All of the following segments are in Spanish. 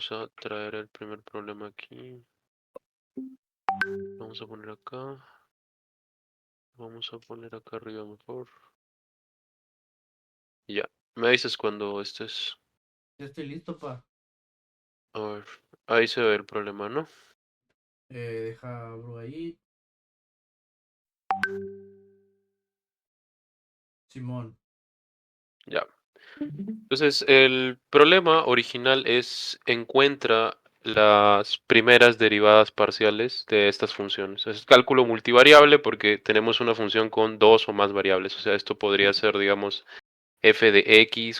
Vamos a traer el primer problema aquí. Vamos a poner acá. Vamos a poner acá arriba mejor. Ya. Me dices cuando estés. Ya estoy listo, pa. A ver. Ahí se ve el problema, ¿no? Deja abro ahí. Simón. Ya. Entonces, el problema original es encuentra las primeras derivadas parciales de estas funciones. Es cálculo multivariable porque tenemos una función con dos o más variables. O sea, esto podría ser, digamos, f de x, y,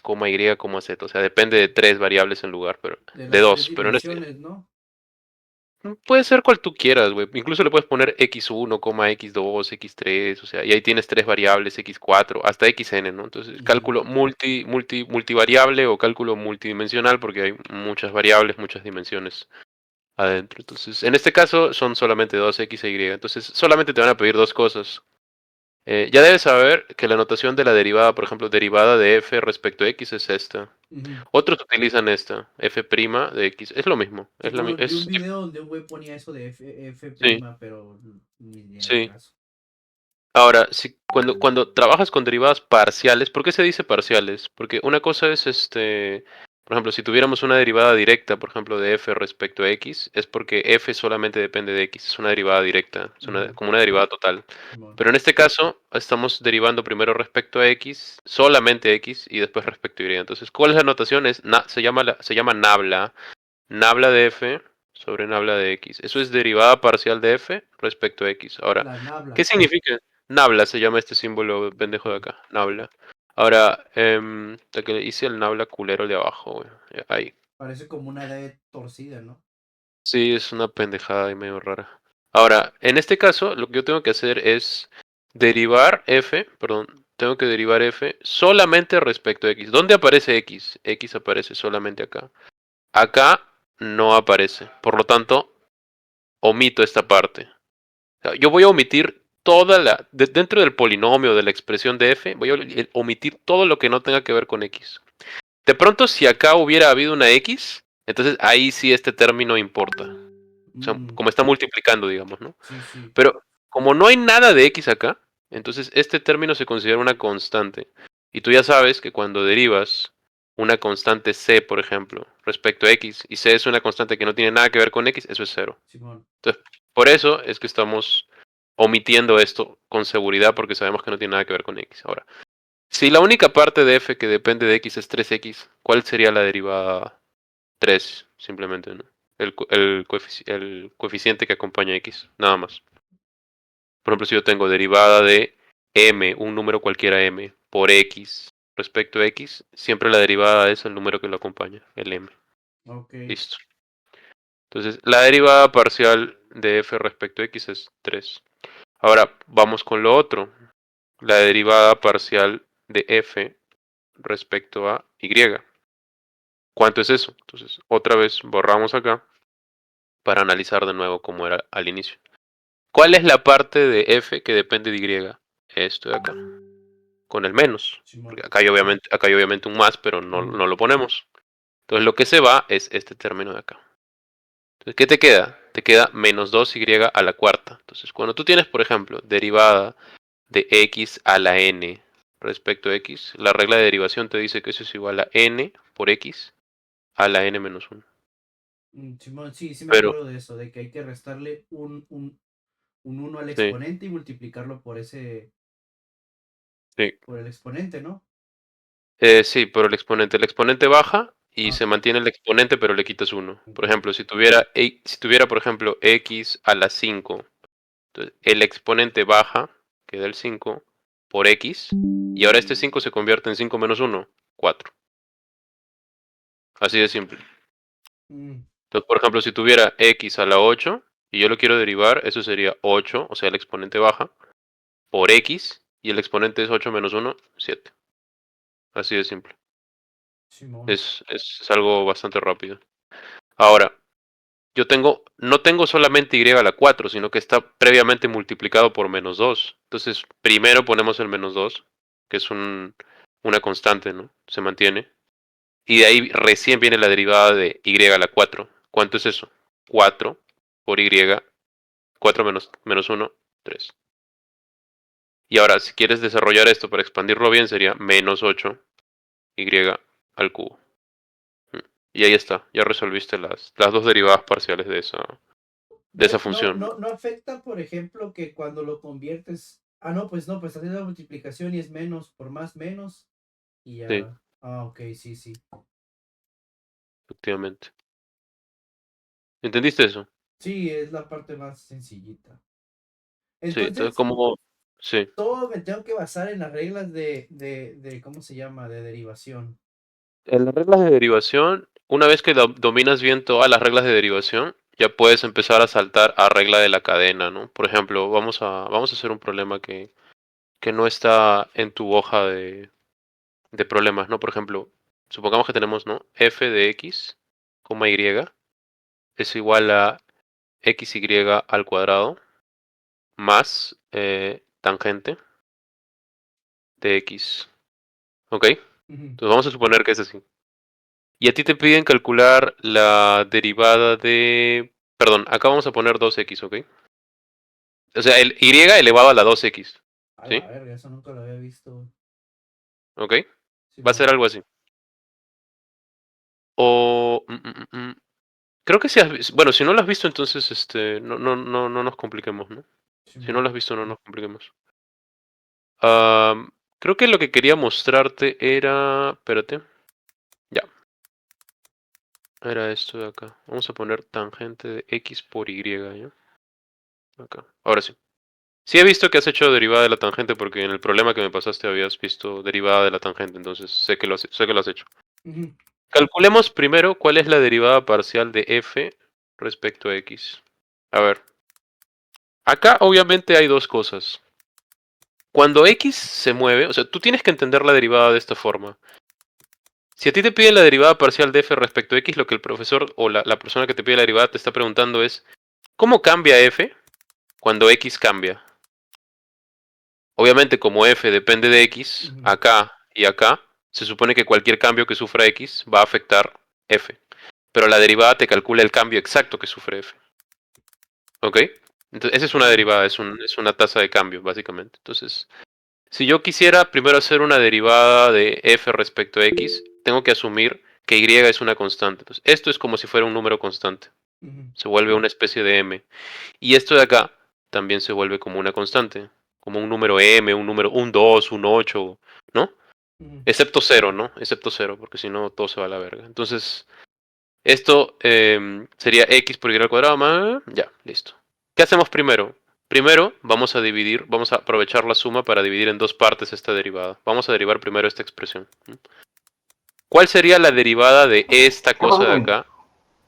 z. O sea, depende de tres variables en lugar, pero De de las tres dos. Pero en este dimensiones, ¿no? puede ser cual tú quieras, güey. Incluso le puedes poner x1, x2, x3, o sea, y ahí tienes tres variables, x4, hasta xn, ¿no? Entonces, Ujú. cálculo multivariable o cálculo multidimensional porque hay muchas variables, muchas dimensiones adentro. Entonces, en este caso son solamente dos x e y. Entonces, solamente te van a pedir dos cosas. Ya debes saber que la notación de la derivada, por ejemplo, derivada de f respecto a x es esta. Ujú. Otros utilizan esta, f' de x. Es lo mismo. Es la, Simón, vi un es, video donde un güey ponía eso de F sí, prima, pero ni al sí. caso. Ahora, si, cuando trabajas con derivadas parciales, ¿por qué se dice parciales? Porque una cosa es, por ejemplo, si tuviéramos una derivada directa, por ejemplo, de f respecto a x, es porque f solamente depende de x, es una derivada directa, es Ujú. como una derivada total. Simón. Pero en este caso, estamos derivando primero respecto a x, solamente x, y después respecto a y. Entonces, ¿cuál es la notación? Se llama nabla, nabla de f sobre nabla de x. Eso es derivada parcial de f respecto a x. Ahora, La ¿qué nabla. significa? Nabla se llama este símbolo Ok. pendejo de acá, nabla. Ahora, de que le hice el nabla culero de abajo, güey. Ahí. Parece como una D torcida, ¿no? Sí, es una pendejada y medio rara. Ahora, en este caso, lo que yo tengo que hacer es derivar f, perdón, tengo que derivar f solamente respecto a x. ¿Dónde aparece x? X aparece solamente acá. Acá no aparece. Por lo tanto, omito esta parte. O sea, yo voy a omitir dentro del polinomio de la expresión de f, voy a omitir todo lo que no tenga que ver con x. De pronto, si acá hubiera habido una x, entonces ahí sí este término importa. O sea, Mm, como está multiplicando, digamos, ¿no? sí, sí. Pero como no hay nada de x acá, entonces este término se considera una constante. Y tú ya sabes que cuando derivas una constante c, por ejemplo, respecto a x, y c es una constante que no tiene nada que ver con x, eso es cero. Simón. Entonces, por eso es que estamos omitiendo esto con seguridad porque sabemos que no tiene nada que ver con x. Ahora, si la única parte de f que depende de x es 3x, ¿cuál sería la derivada 3? Simplemente, ¿no? El coeficiente que acompaña a x, nada más. Por ejemplo, si yo tengo derivada de m, un número cualquiera m, por x respecto a x, siempre la derivada es el número que lo acompaña, el m. Ok. Listo. Entonces, la derivada parcial de f respecto a x es 3. Ahora, vamos con lo otro. La derivada parcial de f respecto a y. ¿Cuánto es eso? Entonces, otra vez borramos acá para analizar de nuevo cómo era al inicio. ¿Cuál es la parte de f que depende de y? Esto de acá, con el menos. Porque Simón. acá hay obviamente un más, pero no, Ujú. no lo ponemos. Entonces lo que se va es este término de acá. Entonces, ¿qué te queda? Te queda menos 2y a la cuarta. Entonces, cuando tú tienes, por ejemplo, derivada de x a la n respecto a x, la regla de derivación te dice que eso es igual a n por x a la n menos 1. Simón, sí, sí me Pero, acuerdo de eso, de que hay que restarle un uno al sí, exponente y multiplicarlo sí. por el exponente, ¿no? Sí, por el exponente. El exponente baja y Ah, se ok. mantiene el exponente, pero le quitas uno. Por Ok. ejemplo, si tuviera, por ejemplo, x a la 5, entonces el exponente baja, queda el 5, por x, y ahora este 5 se convierte en 5 menos 1, 4. Así de simple. Mm, Entonces, por ejemplo, si tuviera x a la 8 y yo lo quiero derivar, eso sería 8, o sea, el exponente baja, por x, y el exponente es 8 menos 1, 7. Así de simple. Simón. Es algo bastante rápido. Ahora, no tengo solamente y a la 4, sino que está previamente multiplicado por menos 2. Entonces, primero ponemos el menos 2, que es una constante, ¿no? Se mantiene. Y de ahí recién viene la derivada de y a la 4. ¿Cuánto es eso? 4 por y, 4 menos 1, 3. Y ahora, si quieres desarrollar esto para expandirlo bien, sería menos 8 y al cubo. Y ahí está, ya resolviste las dos derivadas parciales de esa No, no, función. no, no afecta, por ejemplo, que cuando lo conviertes. Ah, no, pues haciendo la multiplicación y es menos por más menos. Y Sí, ya. Ah, ok, sí, sí. efectivamente. ¿Entendiste eso? Sí, es la parte más sencillita. Sí, entonces Entonces, como... Sí. todo me tengo que basar en las reglas ¿cómo se llama? De derivación. En las reglas de derivación, una vez que dominas bien todas las reglas de derivación, ya puedes empezar a saltar a regla de la cadena, ¿no? Por ejemplo, vamos a hacer un problema que no está en tu hoja de problemas, ¿no? Por ejemplo, supongamos que tenemos, ¿no? F de x, y es igual a xy al cuadrado más tangente de x. ¿Ok? Ujú. Entonces vamos a suponer que es así. Y a ti te piden calcular la derivada de... Perdón, acá vamos a poner 2x, ¿ok? O sea, el y elevado a la 2x. A la ¿Sí? verga, eso nunca lo había visto. ¿Ok? Va a ser Simón, algo así. O... creo que si has visto... Bueno, si no lo has visto, entonces no nos compliquemos, ¿no? Si no Simón. lo has visto, no nos compliquemos. Creo que lo que quería mostrarte era... Espérate. Ya. Era esto de acá. Vamos a poner tangente de x por y, ¿ya? Acá. Ahora sí. Sí he visto que has hecho derivada de la tangente porque en el problema que me pasaste habías visto derivada de la tangente, entonces sé que lo has hecho. Ujú, Calculemos primero cuál es la derivada parcial de f respecto a x. A ver, acá obviamente hay dos cosas. Cuando x se mueve, o sea, tú tienes que entender la derivada de esta forma. Si a ti te piden la derivada parcial de f respecto a x, lo que el profesor o la persona que te pide la derivada te está preguntando es, ¿cómo cambia f cuando x cambia? Obviamente, como f depende de x, ujú, acá y acá, se supone que cualquier cambio que sufra x va a afectar f. Pero la derivada te calcula el cambio exacto que sufre f. ¿Ok? Entonces, esa es una ujú, derivada, es una tasa de cambio, básicamente. Entonces, si yo quisiera primero hacer una derivada de f respecto a x, tengo que asumir que y es una constante. Entonces, esto es como si fuera un número constante. ujú, Se vuelve una especie de m. Y esto de acá también se vuelve como una constante, como un número m, un 2, un 8, ¿no? ujú, Excepto cero, ¿no? Excepto cero, porque si no todo se va a la verga. Entonces, esto sería x por y al cuadrado más... Ya, listo. ¿Qué hacemos primero? Primero vamos a aprovechar la suma para dividir en dos partes esta derivada. Vamos a derivar primero esta expresión. ¿Cuál sería la derivada de esta ¿Qué cosa pasó, de Kevin? acá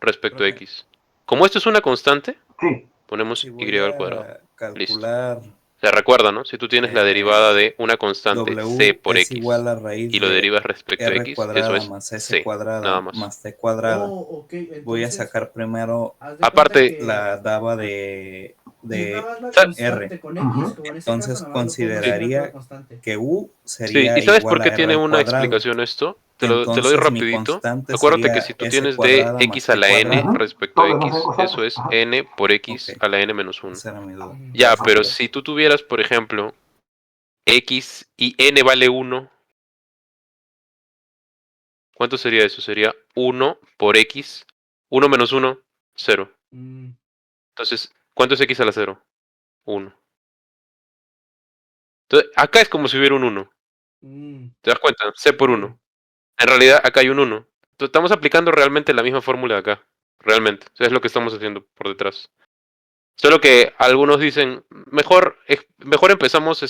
respecto a profe. x? Como esto es una constante, Sí. Si ponemos y voy al cuadrado. a Listo. calcular Se recuerda, ¿no? Si tú tienes la derivada eh, de una constante c W por es x igual a y raíz lo de derivas respecto a R x, eso cuadrada es más S c, nada cuadrada más. más T cuadrada, Oh, ok, voy a entonces, sacar primero haz de cuenta Aparte, que la daba es nada de más la sa- R. constante con X, Ujú. como en este caso, Entonces nada más lo pongo así sí, en otra consideraría constante. que U sí, ¿y sería sabes por igual a qué R tiene al una cuadrado. explicación esto? Te lo doy Entonces mi rapidito. constante Acuérdate que si sería tú S tienes de cuadrada x más a T la n cuadrada. Ujú. respecto a Todos los x, eso constantes. es Ajá. n por Ok, x a la n menos 1. esa era mi duda. Ujú, Ya, Gracias. pero si tú tuvieras, por ejemplo, x y n vale 1, ¿cuánto sería eso? Sería 1 por x, 1 menos 1, 0. mm, Entonces, ¿cuánto es x a la 0? 1. Entonces, acá es como si hubiera un 1. mm, ¿Te das cuenta? C por sí. 1. En realidad, acá hay un 1. Entonces, estamos aplicando realmente la misma fórmula de acá. Realmente. O sea, es lo que estamos haciendo por detrás. Solo que algunos dicen, mejor empezamos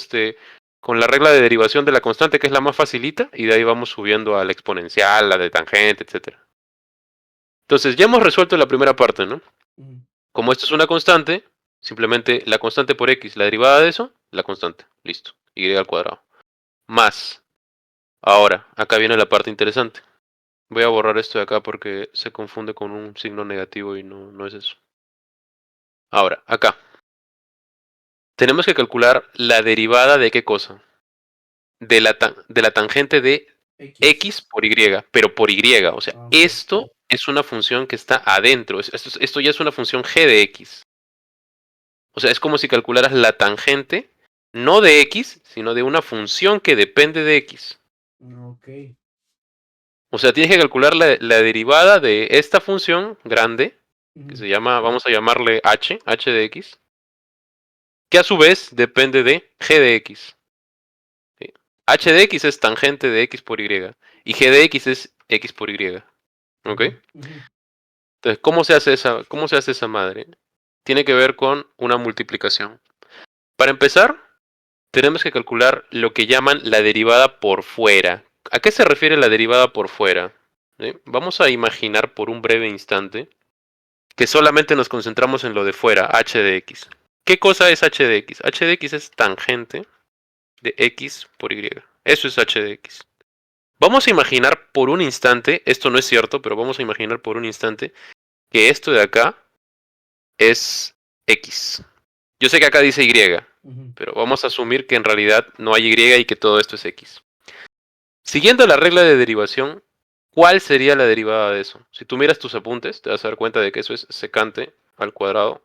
con la regla de derivación de la constante, que es la más facilita, y de ahí vamos subiendo a la exponencial, la de tangente, etcétera. Entonces, ya hemos resuelto la primera parte, ¿no? Ujú, Como esto es una constante, simplemente la constante por x, la derivada de eso, la constante. Listo. Y al cuadrado. Más. Ahora, acá viene la parte interesante. Voy a borrar esto de acá porque se confunde con un signo negativo y no es eso. Ahora, acá. Tenemos que calcular la derivada de qué cosa. De la tangente de X por Y, pero por Y. O sea, Ah, ok. esto es una función que está adentro. Esto ya es una función g de X. O sea, es como si calcularas la tangente, no de X, sino de una función que depende de X. Ok. O sea, tienes que calcular la derivada de esta función grande, que Ujú. se llama, vamos a llamarle h de X, que a su vez depende de g de X. ¿Sí? H de X es tangente de X por Y, y g de X es X por Y. ¿Ok? Ujú, ujú. Entonces, cómo se hace esa madre? Tiene que ver con una multiplicación. Para empezar, tenemos que calcular lo que llaman la derivada por fuera. ¿A qué se refiere la derivada por fuera? ¿Sí? Vamos a imaginar por un breve instante que solamente nos concentramos en lo de fuera, h de x. ¿Qué cosa es h de x? H de x es tangente de x por y. Eso es h de x. Vamos a imaginar por un instante, esto no es cierto, pero vamos a imaginar por un instante que esto de acá es x. Yo sé que acá dice y, Ujú. pero vamos a asumir que en realidad no hay y y que todo esto es x. Siguiendo la regla de derivación, ¿cuál sería la derivada de eso? Si tú miras tus apuntes, te vas a dar cuenta de que eso es secante al cuadrado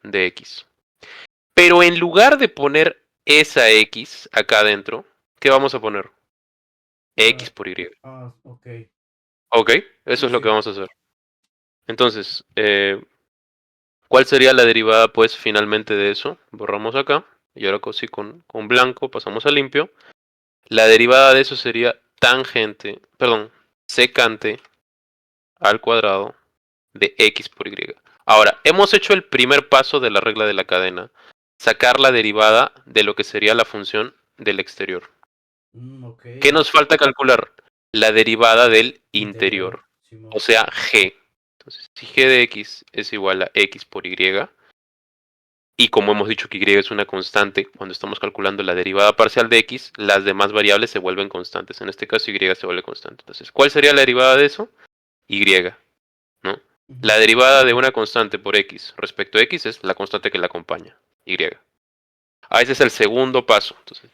de x. Pero en lugar de poner esa x acá adentro, ¿qué vamos a poner? X Ah, por y. ok. Ok, eso Sí, es lo que sí. vamos a hacer. Entonces, ¿cuál sería la derivada, pues, finalmente de eso? Borramos acá, y ahora sí con blanco pasamos a limpio. La derivada de eso sería tangente, perdón, secante al cuadrado de x por y. Ahora, hemos hecho el primer paso de la regla de la cadena, sacar la derivada de lo que sería la función del exterior. Ok. ¿Qué nos falta calcular? La derivada del Interior, interior, o Simón. sea, g. Entonces, si g de x es igual a x por y, y como hemos dicho que y es una constante, cuando estamos calculando la derivada parcial de x, las demás variables se vuelven constantes. En este caso, y se vuelve constante. Entonces, ¿cuál sería la derivada de eso? Y, ¿no? La Ujú. derivada de una constante por x respecto a x es la constante que la acompaña, y. Ese es el segundo paso. Entonces,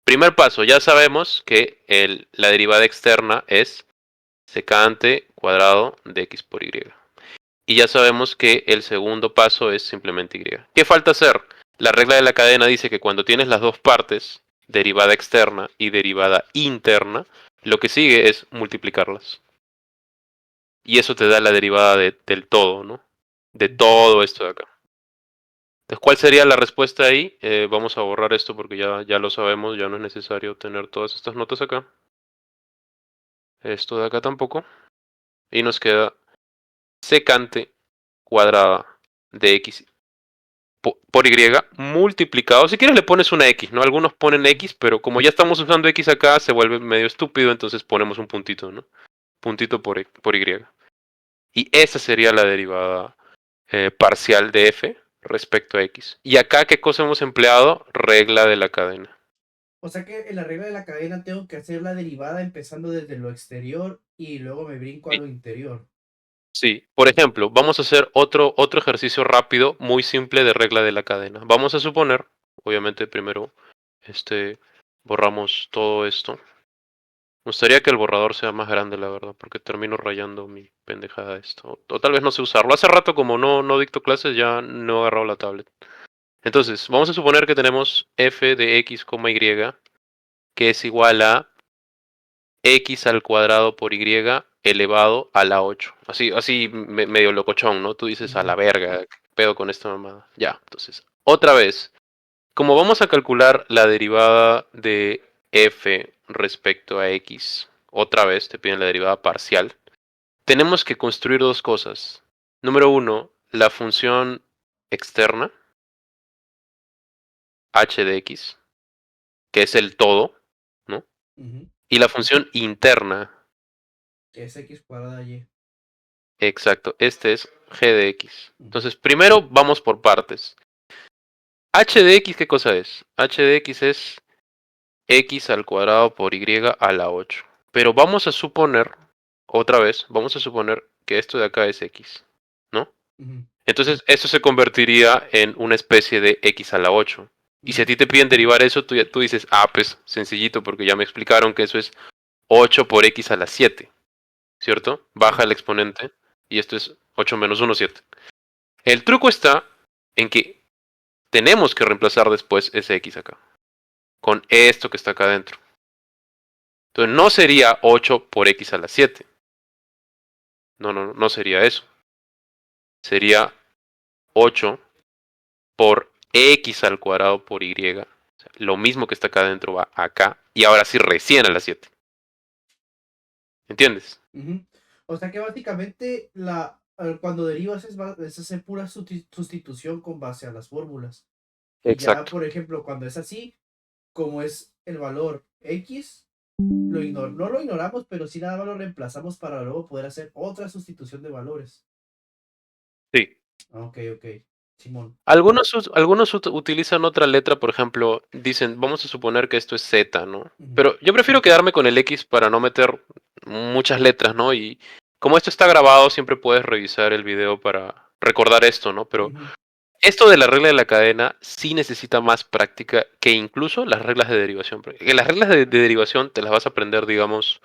primer paso, ya sabemos que la derivada externa es secante cuadrado de x por y. Y ya sabemos que el segundo paso es simplemente y. ¿Qué falta hacer? La regla de la cadena dice que cuando tienes las dos partes, derivada externa y derivada interna, lo que sigue es multiplicarlas. Y eso te da la derivada del todo, ¿no? De Ok. todo esto de acá. Entonces, ¿cuál sería la respuesta ahí? Vamos a borrar esto porque ya lo sabemos, ya no es necesario tener todas estas notas acá. Esto de acá tampoco. Y nos queda secante cuadrada de x por y multiplicado. Si quieres le pones una x, ¿no? Algunos ponen x, pero como ya estamos usando x acá, se vuelve medio estúpido, entonces ponemos un puntito, ¿no? Puntito por y. Y esa sería la derivada parcial de f respecto a x. Y acá, ¿qué cosa hemos empleado? Regla de la cadena. O sea que en la regla de la cadena tengo que hacer la derivada empezando desde lo exterior y luego me brinco a Sí, lo interior. sí. Por ejemplo, vamos a hacer otro ejercicio rápido, muy simple de regla de la cadena. Vamos a suponer, obviamente primero, este, borramos todo esto. Me gustaría que el borrador sea más grande, la verdad, porque termino rayando mi pendejada esto. O tal vez no sé usarlo. Hace rato, como no dicto clases, ya no he agarrado la tablet. Entonces, vamos a suponer que tenemos f de x, y, que es igual a x al cuadrado por y elevado a la 8. Así medio locochón, ¿no? Tú dices a la Ujú. verga, ¿qué pedo con esta mamada? Ya, entonces, otra vez, como vamos a calcular la derivada de f respecto a x, otra vez te piden la derivada parcial, tenemos que construir dos cosas. Número uno, la función externa, h de x, que es el todo, ¿no? Ujú. Y la función interna, Que es x cuadrada y. exacto, este es g de x. Ujú. Entonces, primero vamos por partes. H de x, ¿qué cosa es? H de x es x al cuadrado por y a la 8. Pero vamos a suponer, otra vez, vamos a suponer que esto de acá es x, ¿no? Ujú. Entonces, eso se convertiría en una especie de x a la 8. Y si a Ujú. ti te piden derivar eso, tú dices, ah, pues sencillito, porque ya me explicaron que eso es 8 por x a la 7, ¿cierto? Baja el Ajá. exponente y esto es 8 menos 1, 7. El truco está en que tenemos que reemplazar después ese x acá, con esto que está acá adentro. Entonces no sería 8 por x a la 7. No sería eso. Sería 8 por x al cuadrado por y. O sea, lo mismo que está acá adentro va acá. Y ahora sí recién a la 7. ¿Entiendes? Ujú. O sea que básicamente cuando derivas es hacer pura sustitución con base a las fórmulas. Y ya, Exacto. por ejemplo, cuando es así, como es el valor X, no lo ignoramos, pero sí nada más lo reemplazamos para luego poder hacer otra sustitución de valores. Sí. Ah, ok, ok. Simón. Algunos utilizan otra letra, por ejemplo, dicen, vamos a suponer que esto es Z, ¿no? Ujú, Pero yo prefiero quedarme con el X para no meter muchas letras, ¿no? Y como esto está grabado, siempre puedes revisar el video para recordar esto, ¿no? Pero ujú, esto de la regla de la cadena sí necesita más práctica que incluso las reglas de derivación. Porque las reglas de derivación te las vas a aprender, digamos,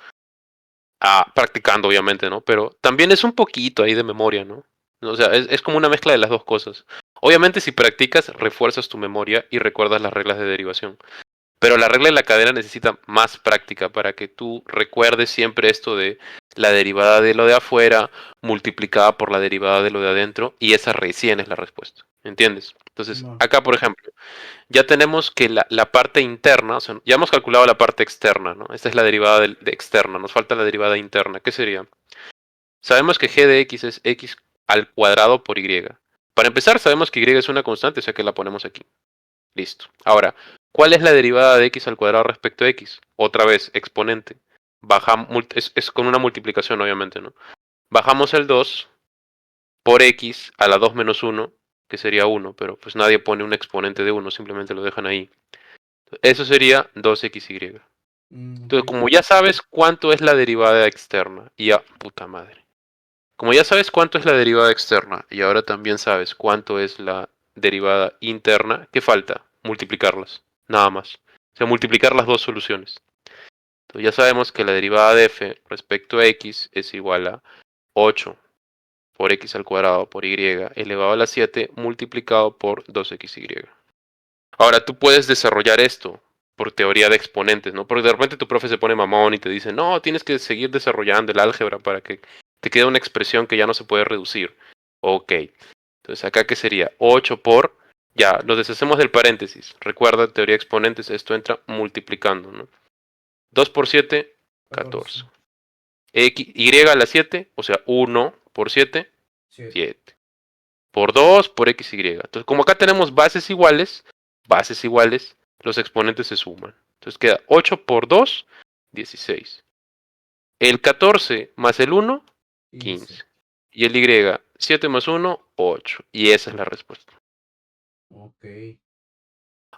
practicando, obviamente, ¿no? Pero también es un poquito ahí de memoria, ¿no? O sea, es como una mezcla de las dos cosas. Obviamente, si practicas, refuerzas tu memoria y recuerdas las reglas de derivación. Pero la regla de la cadena necesita más práctica para que tú recuerdes siempre esto de la derivada de lo de afuera multiplicada por la derivada de lo de adentro y esa recién es la respuesta. ¿Entiendes? Entonces, Simón. acá, por ejemplo, ya tenemos que la parte interna, o sea, ya hemos calculado la parte externa, ¿no? Esta es la derivada de externa, nos falta la derivada interna. ¿Qué sería? Sabemos que g de x es x al cuadrado por y. Para empezar, sabemos que y es una constante, o sea que la ponemos aquí. Listo. Ahora, ¿cuál es la derivada de x al cuadrado respecto a x? Otra vez, exponente. Es con una multiplicación, obviamente, ¿no? Bajamos el 2 por x a la 2 menos 1, que sería 1, pero pues nadie pone un exponente de 1, simplemente lo dejan ahí. Eso sería 2xy. Ok. Entonces, como ya sabes cuánto es la derivada externa, y ya, puta madre. Como ya sabes cuánto es la derivada externa, y ahora también sabes cuánto es la derivada interna, ¿qué falta? Multiplicarlas, nada más. O sea, multiplicar las dos soluciones. Entonces ya sabemos que la derivada de f respecto a x es igual a 8 por x al cuadrado por y elevado a la 7 multiplicado por 2xy. Ahora, tú puedes desarrollar esto por teoría de exponentes, ¿no? Porque de repente tu profe se pone mamón y te dice, no, tienes que seguir desarrollando el álgebra para que te quede una expresión que ya no se puede reducir. Ok. Entonces, acá qué sería 8 por, ya, nos deshacemos del paréntesis. Recuerda, teoría de exponentes, esto entra multiplicando, ¿no? 2 por 7, 14. 14. Y a la 7, o sea, 1 por 7, 7. 7. Por 2 por xy. Entonces, como acá tenemos bases iguales, los exponentes se suman. Entonces queda 8 por 2, 16. El 14 más el 1, 15. 15. Y el y, 7 más 1, 8. Y esa es la respuesta. Ok.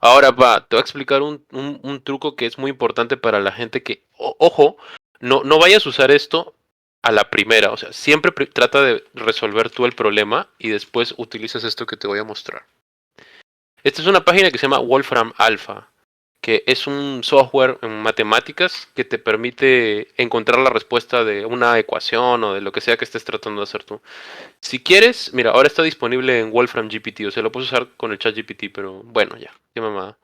Ahora va, te voy a explicar un truco que es muy importante para la gente que, ojo, no vayas a usar esto a la primera. O sea, siempre trata de resolver tú el problema y después utilizas esto que te voy a mostrar. Esta es una página que se llama Wolfram Alpha, que es un software en matemáticas que te permite encontrar la respuesta de una ecuación o de lo que sea que estés tratando de hacer tú. Si quieres, mira, ahora está disponible en Wolfram GPT, o sea, lo puedes usar con el chat GPT, pero bueno, ya, qué mamada.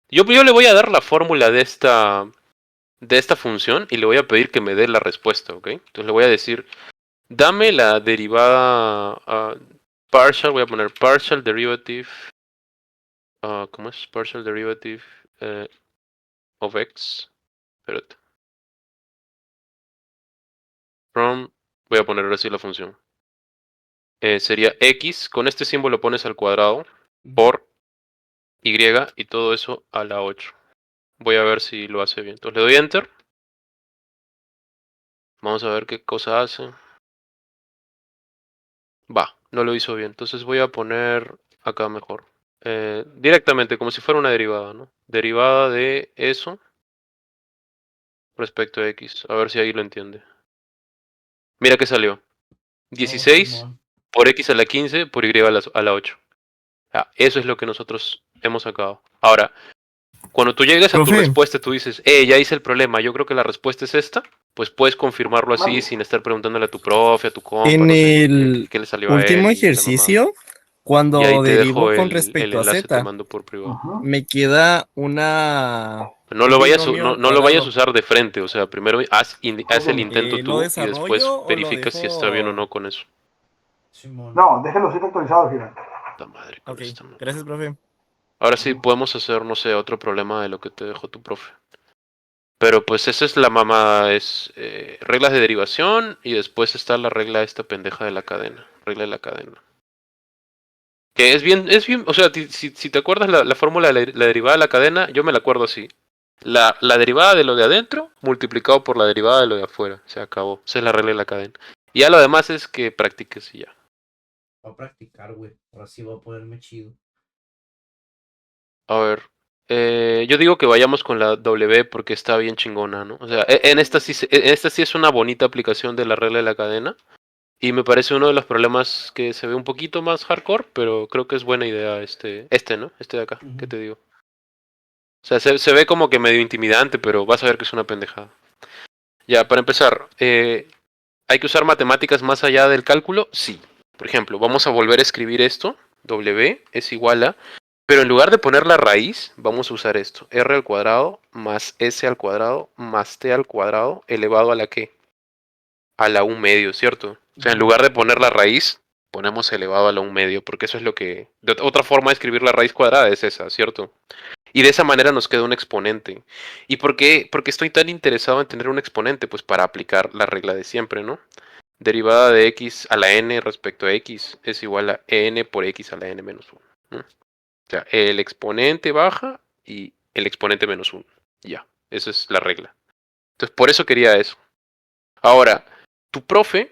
Yo le voy a dar la fórmula de esta función y le voy a pedir que me dé la respuesta, ¿ok? Entonces le voy a decir, dame la derivada partial, voy a poner partial derivative. ¿Cómo es? Partial derivative eh, of x. Espérate. From. Voy a poner ahora sí la función. Sería x. Con este símbolo pones al cuadrado. Ujú. Por y. Y todo eso a la 8. Voy a ver si lo hace bien. Entonces le doy enter. Vamos a ver qué cosa hace. Va, no lo hizo bien. Entonces voy a poner acá mejor. Directamente, como si fuera una derivada, ¿no? Derivada de eso respecto a x. A ver si ahí lo entiende. Mira que salió. Oh, 16 Simón. por x a la 15 por y a la 8. Eso es lo que nosotros hemos sacado. Ahora, Cuando tú llegues a tu Profe. respuesta, tú dices, ya hice el problema, yo creo que la respuesta es esta, pues puedes confirmarlo así sin estar preguntándole a tu profe, a tu compa, En no sé, el qué le salió a último él y la mamada. ejercicio, Y ahí cuando te derivó dejo con el respecto a enlace, te Z, mando por privado. me queda No un lo vayas, binomio al no lo vayas a cuadrado. usar de frente, o sea, primero haz el intento ¿Lo tú y después desarrollo o lo verificas si está bien o dejo? no con eso. Simón. No, déjenlo siempre actualizado al final. Puta madre con Ok, esta mamada. gracias, profe. Ahora sí podemos hacer, no sé, otro problema de lo que te dejó tu profe. Pero pues esa es la mamada, es reglas de derivación y después está la regla esta pendeja de la cadena, regla de la cadena. Que es bien, o sea, si te acuerdas la fórmula de la derivada de la cadena, yo me la acuerdo así. La derivada de lo de adentro multiplicado por la derivada de lo de afuera, se acabó. Esa es la regla de la cadena. Y ya lo demás es que practiques y ya. Voy a practicar, güey. Ahora sí voy a ponerme chido. A ver, yo digo que vayamos con la W porque está bien chingona, ¿no? O sea, en esta sí es una bonita aplicación de la regla de la cadena. Y me parece uno de los problemas que se ve un poquito más hardcore, pero creo que es buena idea ¿no? Este de acá, ¿qué te digo? O sea, se ve como que medio intimidante, pero vas a ver que es una pendejada. Ya, para empezar, ¿hay que usar matemáticas más allá del cálculo? Sí. Por ejemplo, vamos a volver a escribir esto. W es igual a... Pero en lugar de poner la raíz, vamos a usar esto. R al cuadrado más S al cuadrado más T al cuadrado elevado a la ¿qué? A la 1/2, ¿cierto? O sea, en lugar de poner la raíz, ponemos elevado a la 1/2, porque eso es lo que... Otra forma de escribir la raíz cuadrada es esa, ¿cierto? Y de esa manera nos queda un exponente. ¿Y por qué estoy tan interesado en tener un exponente? Pues para aplicar la regla de siempre, ¿no? Derivada de x a la n respecto a x es igual a n por x a la n menos 1. ¿No? O sea, el exponente baja y el exponente menos 1. Ya, esa es la regla. Entonces, por eso quería eso. Ahora, tu profe,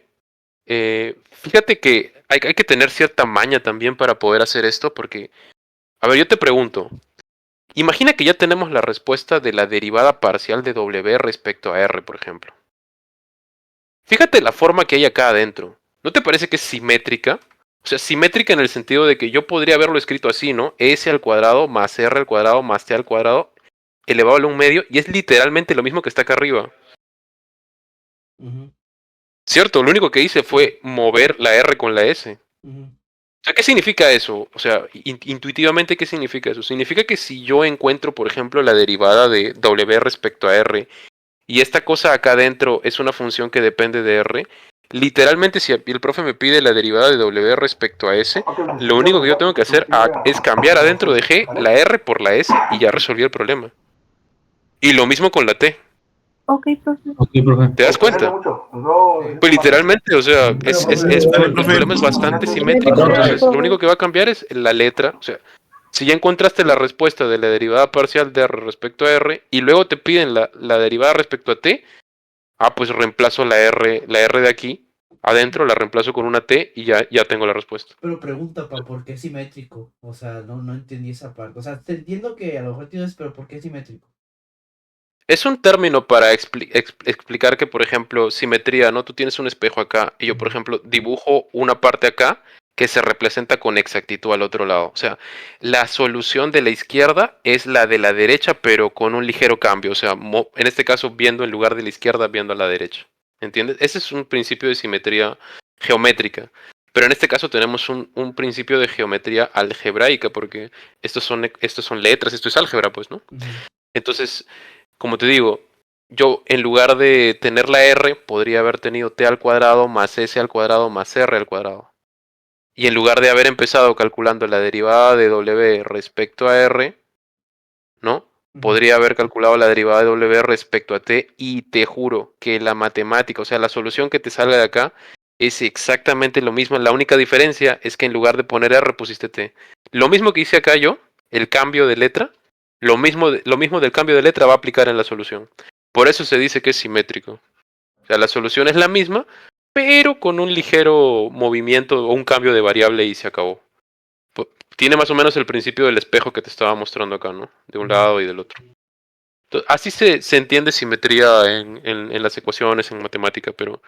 fíjate que hay que tener cierta maña también para poder hacer esto, porque, a ver, yo te pregunto, imagina que ya tenemos la respuesta de la derivada parcial de W respecto a R, por ejemplo. Fíjate la forma que hay acá adentro. ¿No te parece que es simétrica? O sea, simétrica en el sentido de que yo podría haberlo escrito así, ¿no? S al cuadrado más R al cuadrado más T al cuadrado elevado a la 1/2 y es literalmente lo mismo que está acá arriba. ¿Cierto? Lo único que hice fue mover la R con la S. O sea, ¿qué significa eso? O sea, intuitivamente, ¿qué significa eso? Significa que si yo encuentro, por ejemplo, la derivada de W respecto a R, y esta cosa acá adentro es una función que depende de R, literalmente si el profe me pide la derivada de W respecto a S, lo único que yo tengo que hacer es cambiar adentro de G la R por la S y ya resolví el problema. Y lo mismo con la T. Ok, profe. ¿Te das cuenta? Pues literalmente, o sea, el problema es bastante simétrico, entonces lo único que va a cambiar es la letra, o sea, si ya encontraste la respuesta de la derivada parcial de R respecto a R y luego te piden la derivada respecto a T, pues reemplazo la R de aquí, adentro la reemplazo con una T y ya tengo la respuesta. Pero pregunta, ¿por qué es simétrico? O sea, no entendí esa parte. O sea, te entiendo que a lo mejor entiendes, pero ¿por qué es simétrico? Es un término para explicar que, por ejemplo, simetría, ¿no? Tú tienes un espejo acá y yo, por ejemplo, dibujo una parte acá que se representa con exactitud al otro lado. O sea, la solución de la izquierda es la de la derecha, pero con un ligero cambio. O sea, en este caso, viendo en lugar de la izquierda, viendo a la derecha. ¿Entiendes? Ese es un principio de simetría geométrica. Pero en este caso tenemos un principio de geometría algebraica, porque estos son letras, esto es álgebra, pues, ¿no? Entonces, como te digo, yo en lugar de tener la R, podría haber tenido T al cuadrado más S al cuadrado más R al cuadrado. Y en lugar de haber empezado calculando la derivada de W respecto a R, ¿no? Podría haber calculado la derivada de W respecto a T y te juro que la matemática, o sea, la solución que te salga de acá es exactamente lo mismo. La única diferencia es que en lugar de poner R pusiste T. Lo mismo que hice acá yo, el cambio de letra, lo mismo del cambio de letra va a aplicar en la solución. Por eso se dice que es simétrico. O sea, la solución es la misma, pero con un ligero movimiento o un cambio de variable y se acabó. Tiene más o menos el principio del espejo que te estaba mostrando acá, ¿no? De un lado y del otro. Entonces, así se entiende simetría en las ecuaciones, en matemática, pero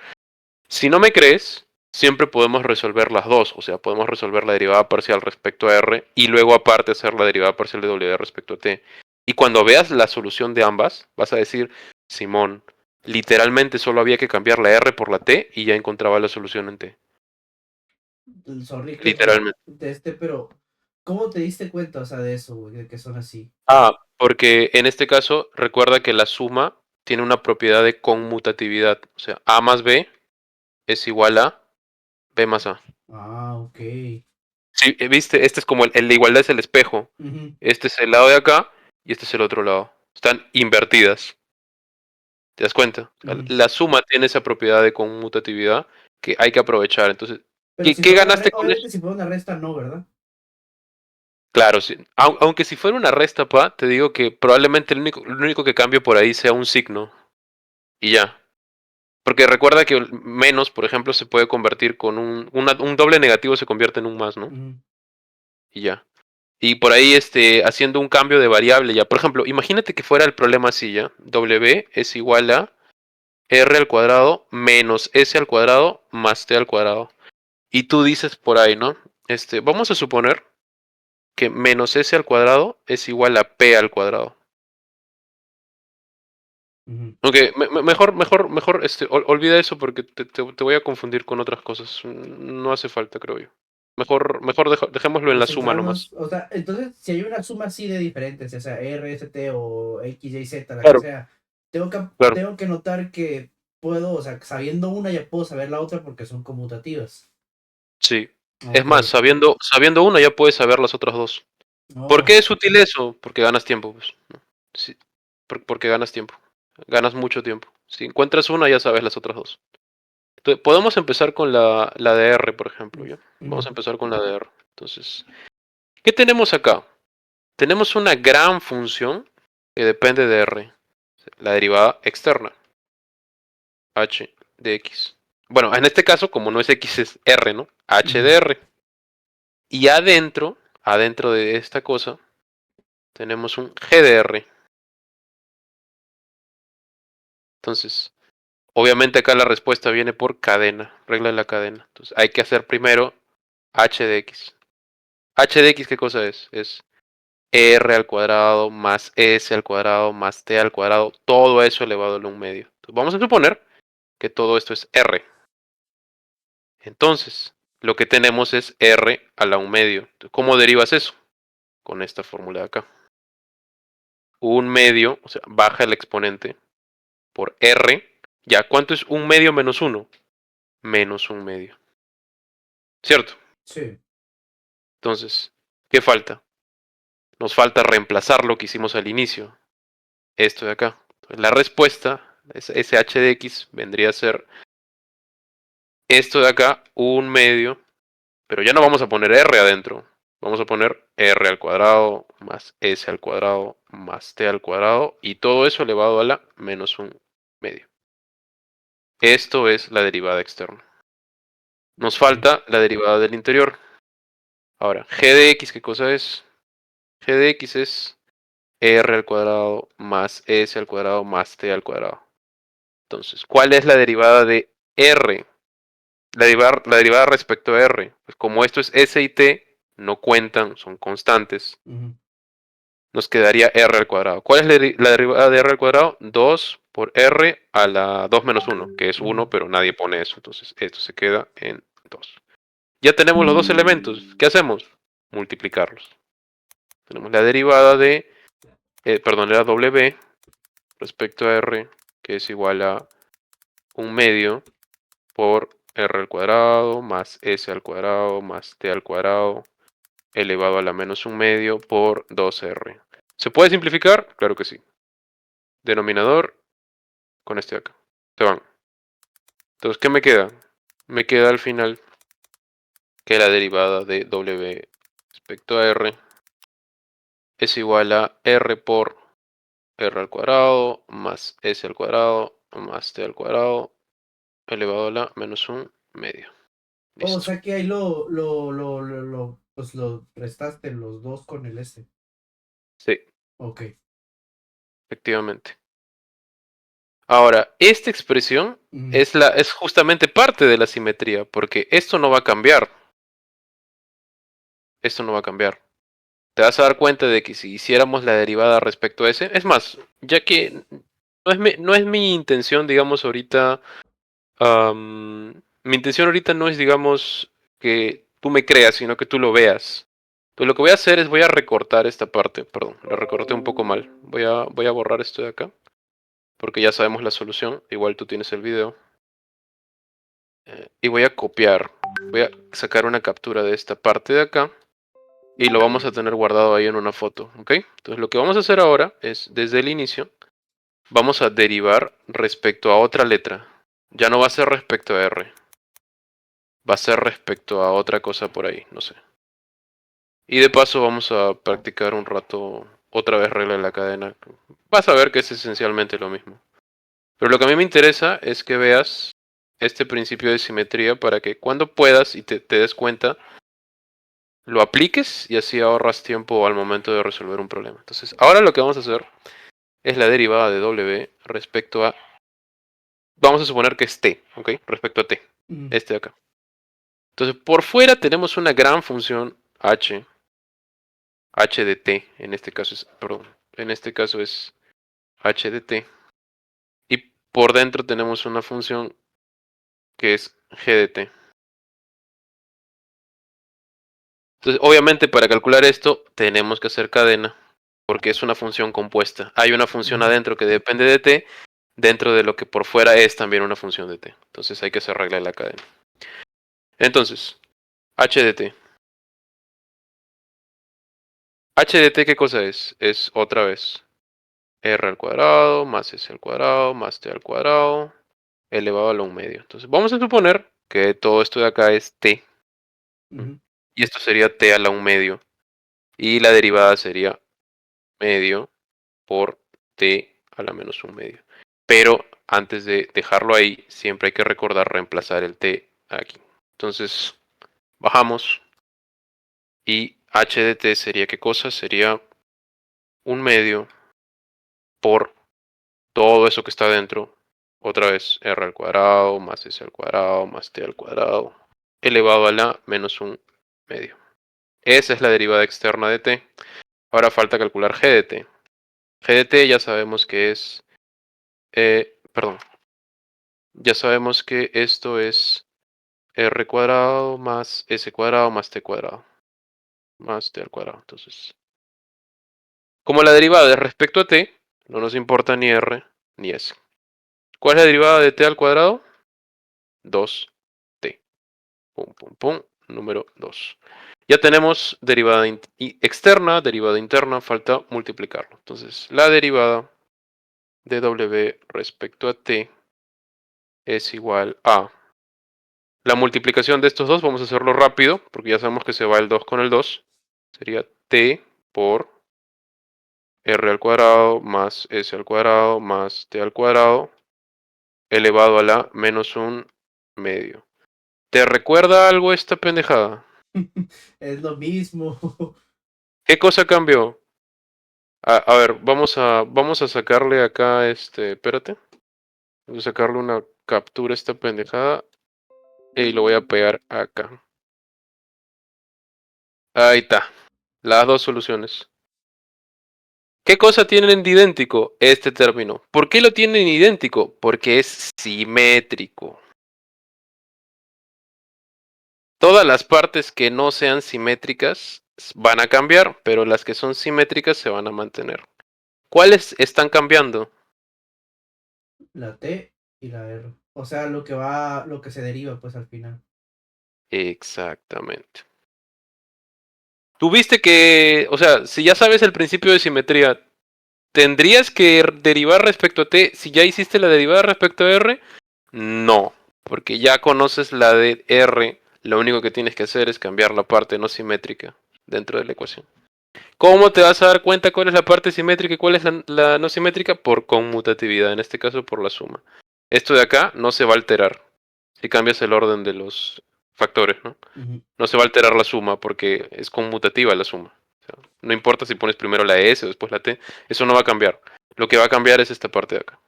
si no me crees, siempre podemos resolver las dos. O sea, podemos resolver la derivada parcial respecto a R y luego aparte hacer la derivada parcial de W respecto a T. Y cuando veas la solución de ambas, vas a decir, Simón, literalmente solo había que cambiar la R por la T y ya encontraba la solución en T. Sorry Literalmente. pero ¿cómo te diste cuenta, o sea, de eso, güey, de que son así? Porque en este caso, recuerda que la suma tiene una propiedad de conmutatividad. O sea, A más B es igual a B más A. Ok. Sí, viste, este es como el de igualdad es el espejo. Ujú, Este es el lado de acá y este es el otro lado. Están invertidas. ¿Te das cuenta? O sea, ujú. la suma tiene esa propiedad de conmutatividad que hay que aprovechar. Entonces, Pero ¿qué, si qué fuera ganaste con eso? obviamente si fuera una resta, no, ¿verdad? Claro, sí. Aunque si fuera una resta, pa, te digo que probablemente lo único que cambie por ahí sea un signo. Y ya. Porque recuerda que el menos, por ejemplo, se puede convertir con un doble negativo se convierte en un más, ¿no? Ujú, Y ya. Y por ahí, haciendo un cambio de variable ya. Por ejemplo, imagínate que fuera el problema así, ¿ya? W es igual a R al cuadrado menos S al cuadrado más T al cuadrado. Y tú dices por ahí, ¿no? Vamos a suponer que menos S al cuadrado es igual a P al cuadrado. ujú. Aunque mejor, olvida eso porque te voy a confundir con otras cosas. No hace falta, creo yo. Mejor dejémoslo en la Nos suma nomás. centramos, o sea, entonces, si hay una suma así de diferentes, ya sea R, S, T o X, Y, Z, la que Claro, sea, tengo que, claro. tengo que notar que puedo, o sea, sabiendo una ya puedo saber la otra porque son conmutativas. Sí. Es Ok. más, sabiendo una ya puedes saber las otras dos. ¿Por Oh. qué es útil eso? Porque ganas tiempo, pues. ¿No? Sí, porque ganas tiempo. Ganas mucho tiempo. Si encuentras una, ya sabes las otras dos. Entonces, podemos empezar con la de R, por ejemplo, ¿ya? Vamos a Ujú, empezar con la de R. Entonces, ¿qué tenemos acá? Tenemos una gran función que depende de R, la derivada externa, h de x. Bueno, en este caso, como no es x, es r, ¿no? H de ujú, r. Y adentro de esta cosa, tenemos un g de r. Entonces, obviamente acá la respuesta viene por cadena, regla de la cadena. Entonces, hay que hacer primero h de x. H de x, ¿qué cosa es? Es r al cuadrado más s al cuadrado más t al cuadrado, todo eso elevado a 1/2. Entonces, vamos a suponer que todo esto es r. Entonces, lo que tenemos es r a la 1/2. Entonces, ¿cómo derivas eso? Con esta fórmula de acá. 1/2, o sea, baja el exponente por r. Ya, ¿cuánto es 1/2 menos 1? Menos 1/2. ¿Cierto? sí. Entonces, ¿qué falta? Nos falta reemplazar lo que hicimos al inicio. Esto de acá. Entonces, la respuesta, ese h de x, vendría a ser esto de acá, 1/2. Pero ya no vamos a poner r adentro. Vamos a poner r al cuadrado más s al cuadrado más t al cuadrado y todo eso elevado a la menos 1/2. Esto es la derivada externa. Nos Ok. falta la derivada del interior. Ahora, g de x, ¿qué cosa es? G de x es r al cuadrado más s al cuadrado más t al cuadrado. Entonces, ¿cuál es la derivada de r? La derivada respecto a r. Pues como esto es s y t, no cuentan, son constantes. Ujú, Nos quedaría r al cuadrado. ¿Cuál es la derivada de r al cuadrado? 2 por r a la 2 menos 1, que es ujú. 1, pero nadie pone eso. Entonces esto se queda en 2. Ya tenemos los dos elementos. ¿Qué hacemos? Multiplicarlos. Tenemos la derivada de, perdón, la w respecto a r, que es igual a 1/2 por r al cuadrado más s al cuadrado más t al cuadrado elevado a la menos 1/2 por 2r. ¿Se puede simplificar? Claro que sí. Denominador con este de acá. Se van. Entonces, ¿qué me queda? Me queda al final que la derivada de w respecto a r es igual a r por r al cuadrado más s al cuadrado más t al cuadrado elevado a la menos 1/2. O Listo. sea que ahí pues lo restaste los dos con el S. Sí, Ok. efectivamente. Ahora, esta expresión Ujú, es justamente parte de la simetría, porque esto no va a cambiar. Esto no va a cambiar. te vas a dar cuenta de que si hiciéramos la derivada respecto a ese, es más, ya que no es mi intención, digamos, ahorita, mi intención ahorita no es, digamos, que tú me creas, sino que tú lo veas. Entonces lo que voy a hacer es voy a recortar esta parte, perdón, la recorté un poco mal. Voy a borrar esto de acá, porque ya sabemos la solución, igual tú tienes el video. Y voy a copiar, voy a sacar una captura de esta parte de acá. Y lo vamos a tener guardado ahí en una foto, ¿ok? Entonces lo que vamos a hacer ahora es, desde el inicio, vamos a derivar respecto a otra letra. Ya no va a ser respecto a R. Va a ser respecto a otra cosa por ahí, no sé. Y de paso vamos a practicar un rato otra vez regla de la cadena. Vas a ver que es esencialmente lo mismo. Pero lo que a mí me interesa es que veas este principio de simetría para que cuando puedas y te des cuenta, lo apliques y así ahorras tiempo al momento de resolver un problema. Entonces, ahora lo que vamos a hacer es la derivada de W respecto a... Vamos a suponer que es T, ¿ok? Respecto a T, este de acá. Entonces, por fuera tenemos una gran función H de T, en este caso es, perdón, en este caso es H de T. Y por dentro tenemos una función que es G de T. Entonces, obviamente para calcular esto tenemos que hacer cadena, porque es una función compuesta. Hay una función adentro que depende de T, dentro de lo que por fuera es también una función de T. Entonces hay que hacer regla de la cadena. Entonces, H de T. H de T, ¿qué cosa es? Es otra vez R al cuadrado, más S al cuadrado, más T al cuadrado, elevado a la 1 medio. Entonces, vamos a suponer que todo esto de acá es T. Y esto sería T a la 1 medio. Y la derivada sería medio por T a la menos 1 medio. Pero antes de dejarlo ahí, siempre hay que recordar reemplazar el T aquí. Entonces, bajamos. Y H de T sería, ¿qué cosa? Sería 1 medio por todo eso que está dentro. Otra vez R al cuadrado, más S al cuadrado, más T al cuadrado, elevado a la menos 1 medio. Esa es la derivada externa de T. Ahora falta calcular G de T. G de T ya sabemos que es... perdón. Ya sabemos que esto es R cuadrado más S cuadrado más T cuadrado. Más T al cuadrado. Entonces, como la derivada es respecto a T, no nos importa ni R ni S. ¿Cuál es la derivada de T al cuadrado? 2T. Pum, pum, pum. Número 2. Ya tenemos derivada externa, derivada interna, falta multiplicarlo. Entonces, la derivada de W respecto a T es igual a... La multiplicación de estos dos, vamos a hacerlo rápido, porque ya sabemos que se va el 2 con el 2. Sería T por R al cuadrado más S al cuadrado más T al cuadrado elevado a la menos 1 medio. ¿Te recuerda algo esta pendejada? Es lo mismo. ¿Qué cosa cambió? A ver, vamos a sacarle acá espérate. Voy a sacarle una captura a esta pendejada y lo voy a pegar acá. Ahí está. Las dos soluciones. ¿Qué cosa tienen de idéntico este término? ¿Por qué lo tienen idéntico? Porque es simétrico. Todas las partes que no sean simétricas van a cambiar, pero las que son simétricas se van a mantener. ¿Cuáles están cambiando? La T y la R. O sea, lo que se deriva, pues al final. Exactamente. Tuviste que, o sea, si ya sabes el principio de simetría, ¿tendrías que derivar respecto a T si ya hiciste la derivada respecto a R? No, porque ya conoces la de R, lo único que tienes que hacer es cambiar la parte no simétrica dentro de la ecuación. ¿Cómo te vas a dar cuenta cuál es la parte simétrica y cuál es la no simétrica? Por conmutatividad, en este caso por la suma. Esto de acá no se va a alterar si cambias el orden de los factores, ¿no? No se va a alterar la suma porque es conmutativa la suma. O sea, no importa si pones primero la S o después la T, eso no va a cambiar. Lo que va a cambiar es esta parte de acá.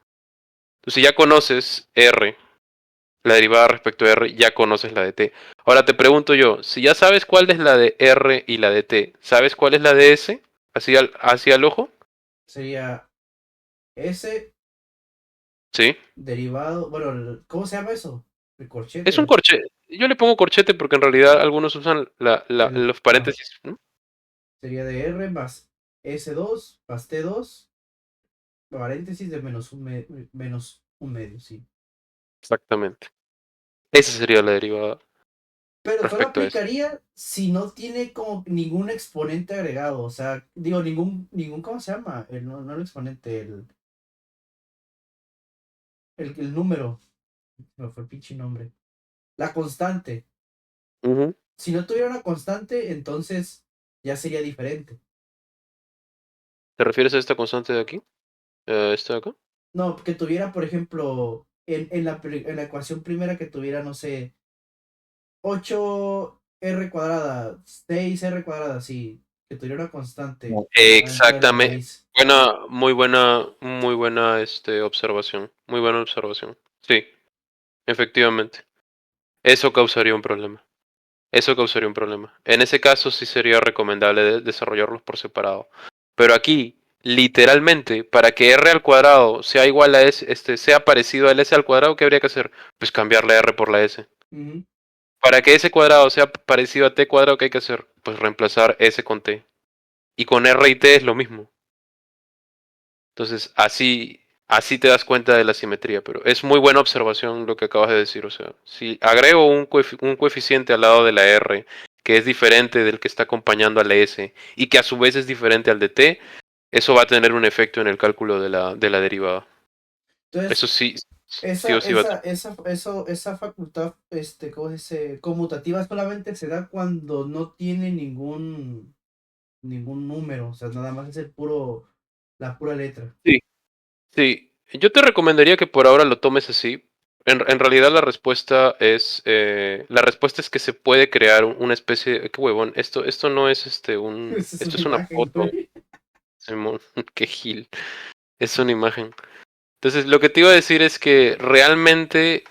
Entonces, si ya conoces R la derivada respecto de R, ya conoces la de t. Ahora te pregunto yo, si ya sabes cuál es la de R y la de t, ¿sabes cuál es la de S? Hacia el ojo. Sería S Sí. derivado, bueno, ¿cómo se llama eso? El Es un corchete. corchete. Yo le pongo corchete porque en realidad algunos usan los Ajá, paréntesis, ¿no? sería de R más S2 más T2, paréntesis de menos un medio, sí. Exactamente. Esa sería la derivada Pero solo respecto a eso. aplicaría si no tiene como ningún exponente agregado. O sea, digo, ¿cómo se llama? No el exponente, el número. No fue el pinche nombre. La constante. Ujú. Si no tuviera una constante, entonces ya sería diferente. ¿Te refieres a esta constante de aquí? ¿Esta de acá? No, que tuviera, por ejemplo, en la ecuación primera que tuviera, no sé, 8R cuadrada, 6R cuadrada, sí, que tuviera una constante adentro de la Exactamente. raíz. Muy buena observación. Muy buena observación. Sí, efectivamente. Eso causaría un problema. Eso causaría un problema. En ese caso sí sería recomendable desarrollarlos por separado. Pero aquí, literalmente, para que r al cuadrado sea igual a s, sea parecido al s al cuadrado, ¿qué habría que hacer? Pues cambiar la r por la s. Ujú. Para que s cuadrado sea parecido a t cuadrado, ¿qué hay que hacer? Pues reemplazar s con t. Y con r y t es lo mismo. Entonces, así te das cuenta de la simetría, pero es muy buena observación lo que acabas de decir. O sea, si agrego un coeficiente al lado de la R, que es diferente del que está acompañando a la S, y que a su vez es diferente al de T, eso va a tener un efecto en el cálculo de la derivada. Eso Entonces, sí, sí o sí va a tener. esa facultad, ¿cómo se dice? Conmutativa solamente se da cuando no tiene ningún número, o sea, nada más es la pura letra. Sí, sí. Yo te recomendaría que por ahora lo tomes así. En realidad la respuesta es que se puede crear una especie, qué huevón, esto no es Esa es esto una es una imagen, foto, güey. Simón, qué gil, es una imagen. Entonces, lo que te iba a decir es que realmente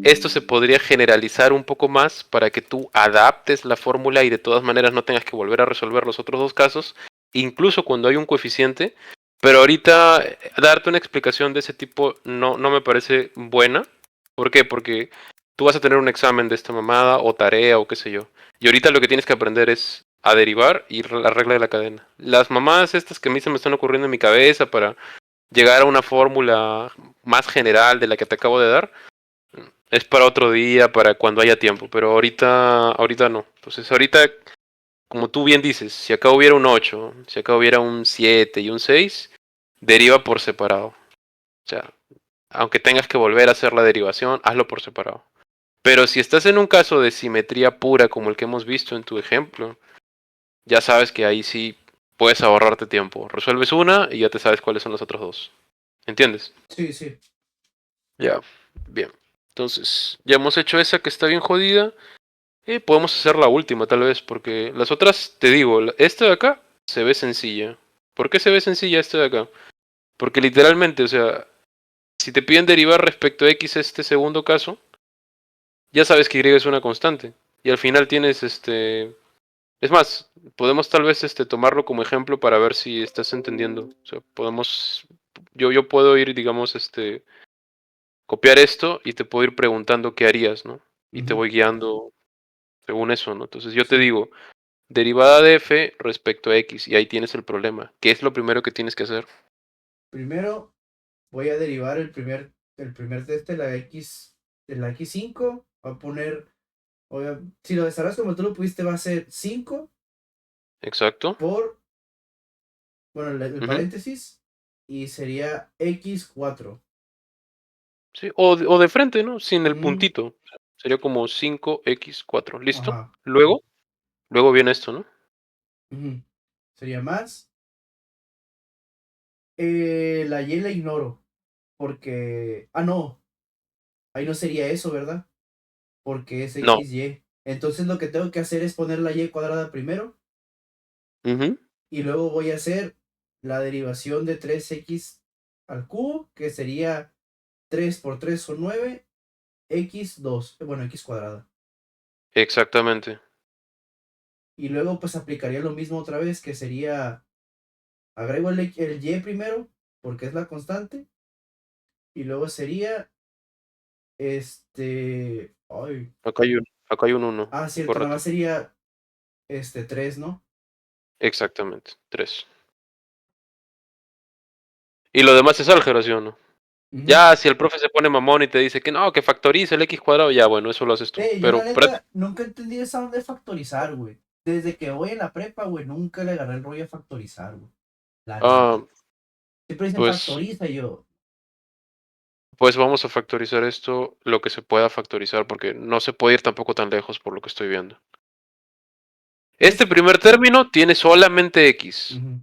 esto se podría generalizar un poco más para que tú adaptes la fórmula y de todas maneras no tengas que volver a resolver los otros dos casos, incluso cuando hay un coeficiente. Pero ahorita darte una explicación de ese tipo no me parece buena. ¿Por qué? Porque tú vas a tener un examen de esta mamada o tarea o qué sé yo. Y ahorita lo que tienes que aprender es a derivar y la regla de la cadena. Las mamadas estas que a mí se me están ocurriendo en mi cabeza para llegar a una fórmula más general de la que te acabo de dar, es para otro día, para cuando haya tiempo, pero ahorita no. Entonces, ahorita, como tú bien dices, si acá hubiera un 8, si acá hubiera un 7 y un 6, deriva por separado. O sea, aunque tengas que volver a hacer la derivación, hazlo por separado. Pero si estás en un caso de simetría pura como el que hemos visto en tu ejemplo, ya sabes que ahí sí puedes ahorrarte tiempo. Resuelves una y ya te sabes cuáles son los otros dos. ¿Entiendes? Sí, sí. Ya, bien. Entonces, ya hemos hecho esa que está bien jodida. Y podemos hacer la última, tal vez, porque las otras, te digo, esta de acá se ve sencilla. ¿Por qué se ve sencilla esta de acá? Porque literalmente, o sea, si te piden derivar respecto a x este segundo caso, ya sabes que y es una constante. Y al final tienes Es más, podemos tal vez tomarlo como ejemplo para ver si estás entendiendo. O sea, yo puedo ir, digamos, copiar esto y te puedo ir preguntando qué harías, ¿no? Y te Ujú. voy guiando según eso, ¿no? Entonces yo te Sí. digo, derivada de f respecto a x, y ahí tienes el problema. ¿Qué es lo primero que tienes que hacer? Primero voy a derivar el primer test de la X5. Voy a poner, si lo desarrollas como tú lo pudiste, va a ser 5 Exacto. por, bueno, el Ujú. paréntesis, y sería X4. Sí, o de frente, ¿no? Sin el Mm, puntito. Sería como 5x4. ¿Listo? ajá. Luego viene esto, ¿no? Ujú. Sería más. La Y la ignoro. Porque. Ah, no. Ahí no sería eso, ¿verdad? Porque es No. XY. Entonces lo que tengo que hacer es poner la Y cuadrada primero. Ujú. Y luego voy a hacer la derivación de 3x al cubo, que sería 3 por 3 son 9. x2, bueno, x cuadrada. Exactamente. Y luego pues aplicaría lo mismo otra vez, que sería, agrego el y primero, porque es la constante, y luego sería, ay, Acá hay un uno. cierto, nada Correcto. más sería, 3, ¿no? Exactamente. 3. Y lo demás es álgebra, ¿sí o no? Ujú. Ya, si el profe se pone mamón y te dice que no, que factoriza el x cuadrado, ya, bueno, eso lo haces tú. Yo la Pero, neta nunca entendí esa onda de factorizar, güey. Desde que voy en la prepa, güey, nunca le agarré el rollo a factorizar, güey. La neta. ah, Siempre dicen pues, factoriza y yo. pues vamos a factorizar esto lo que se pueda factorizar, porque no se puede ir tampoco tan lejos por lo que estoy viendo. Este Es. primer término tiene solamente x. Ujú,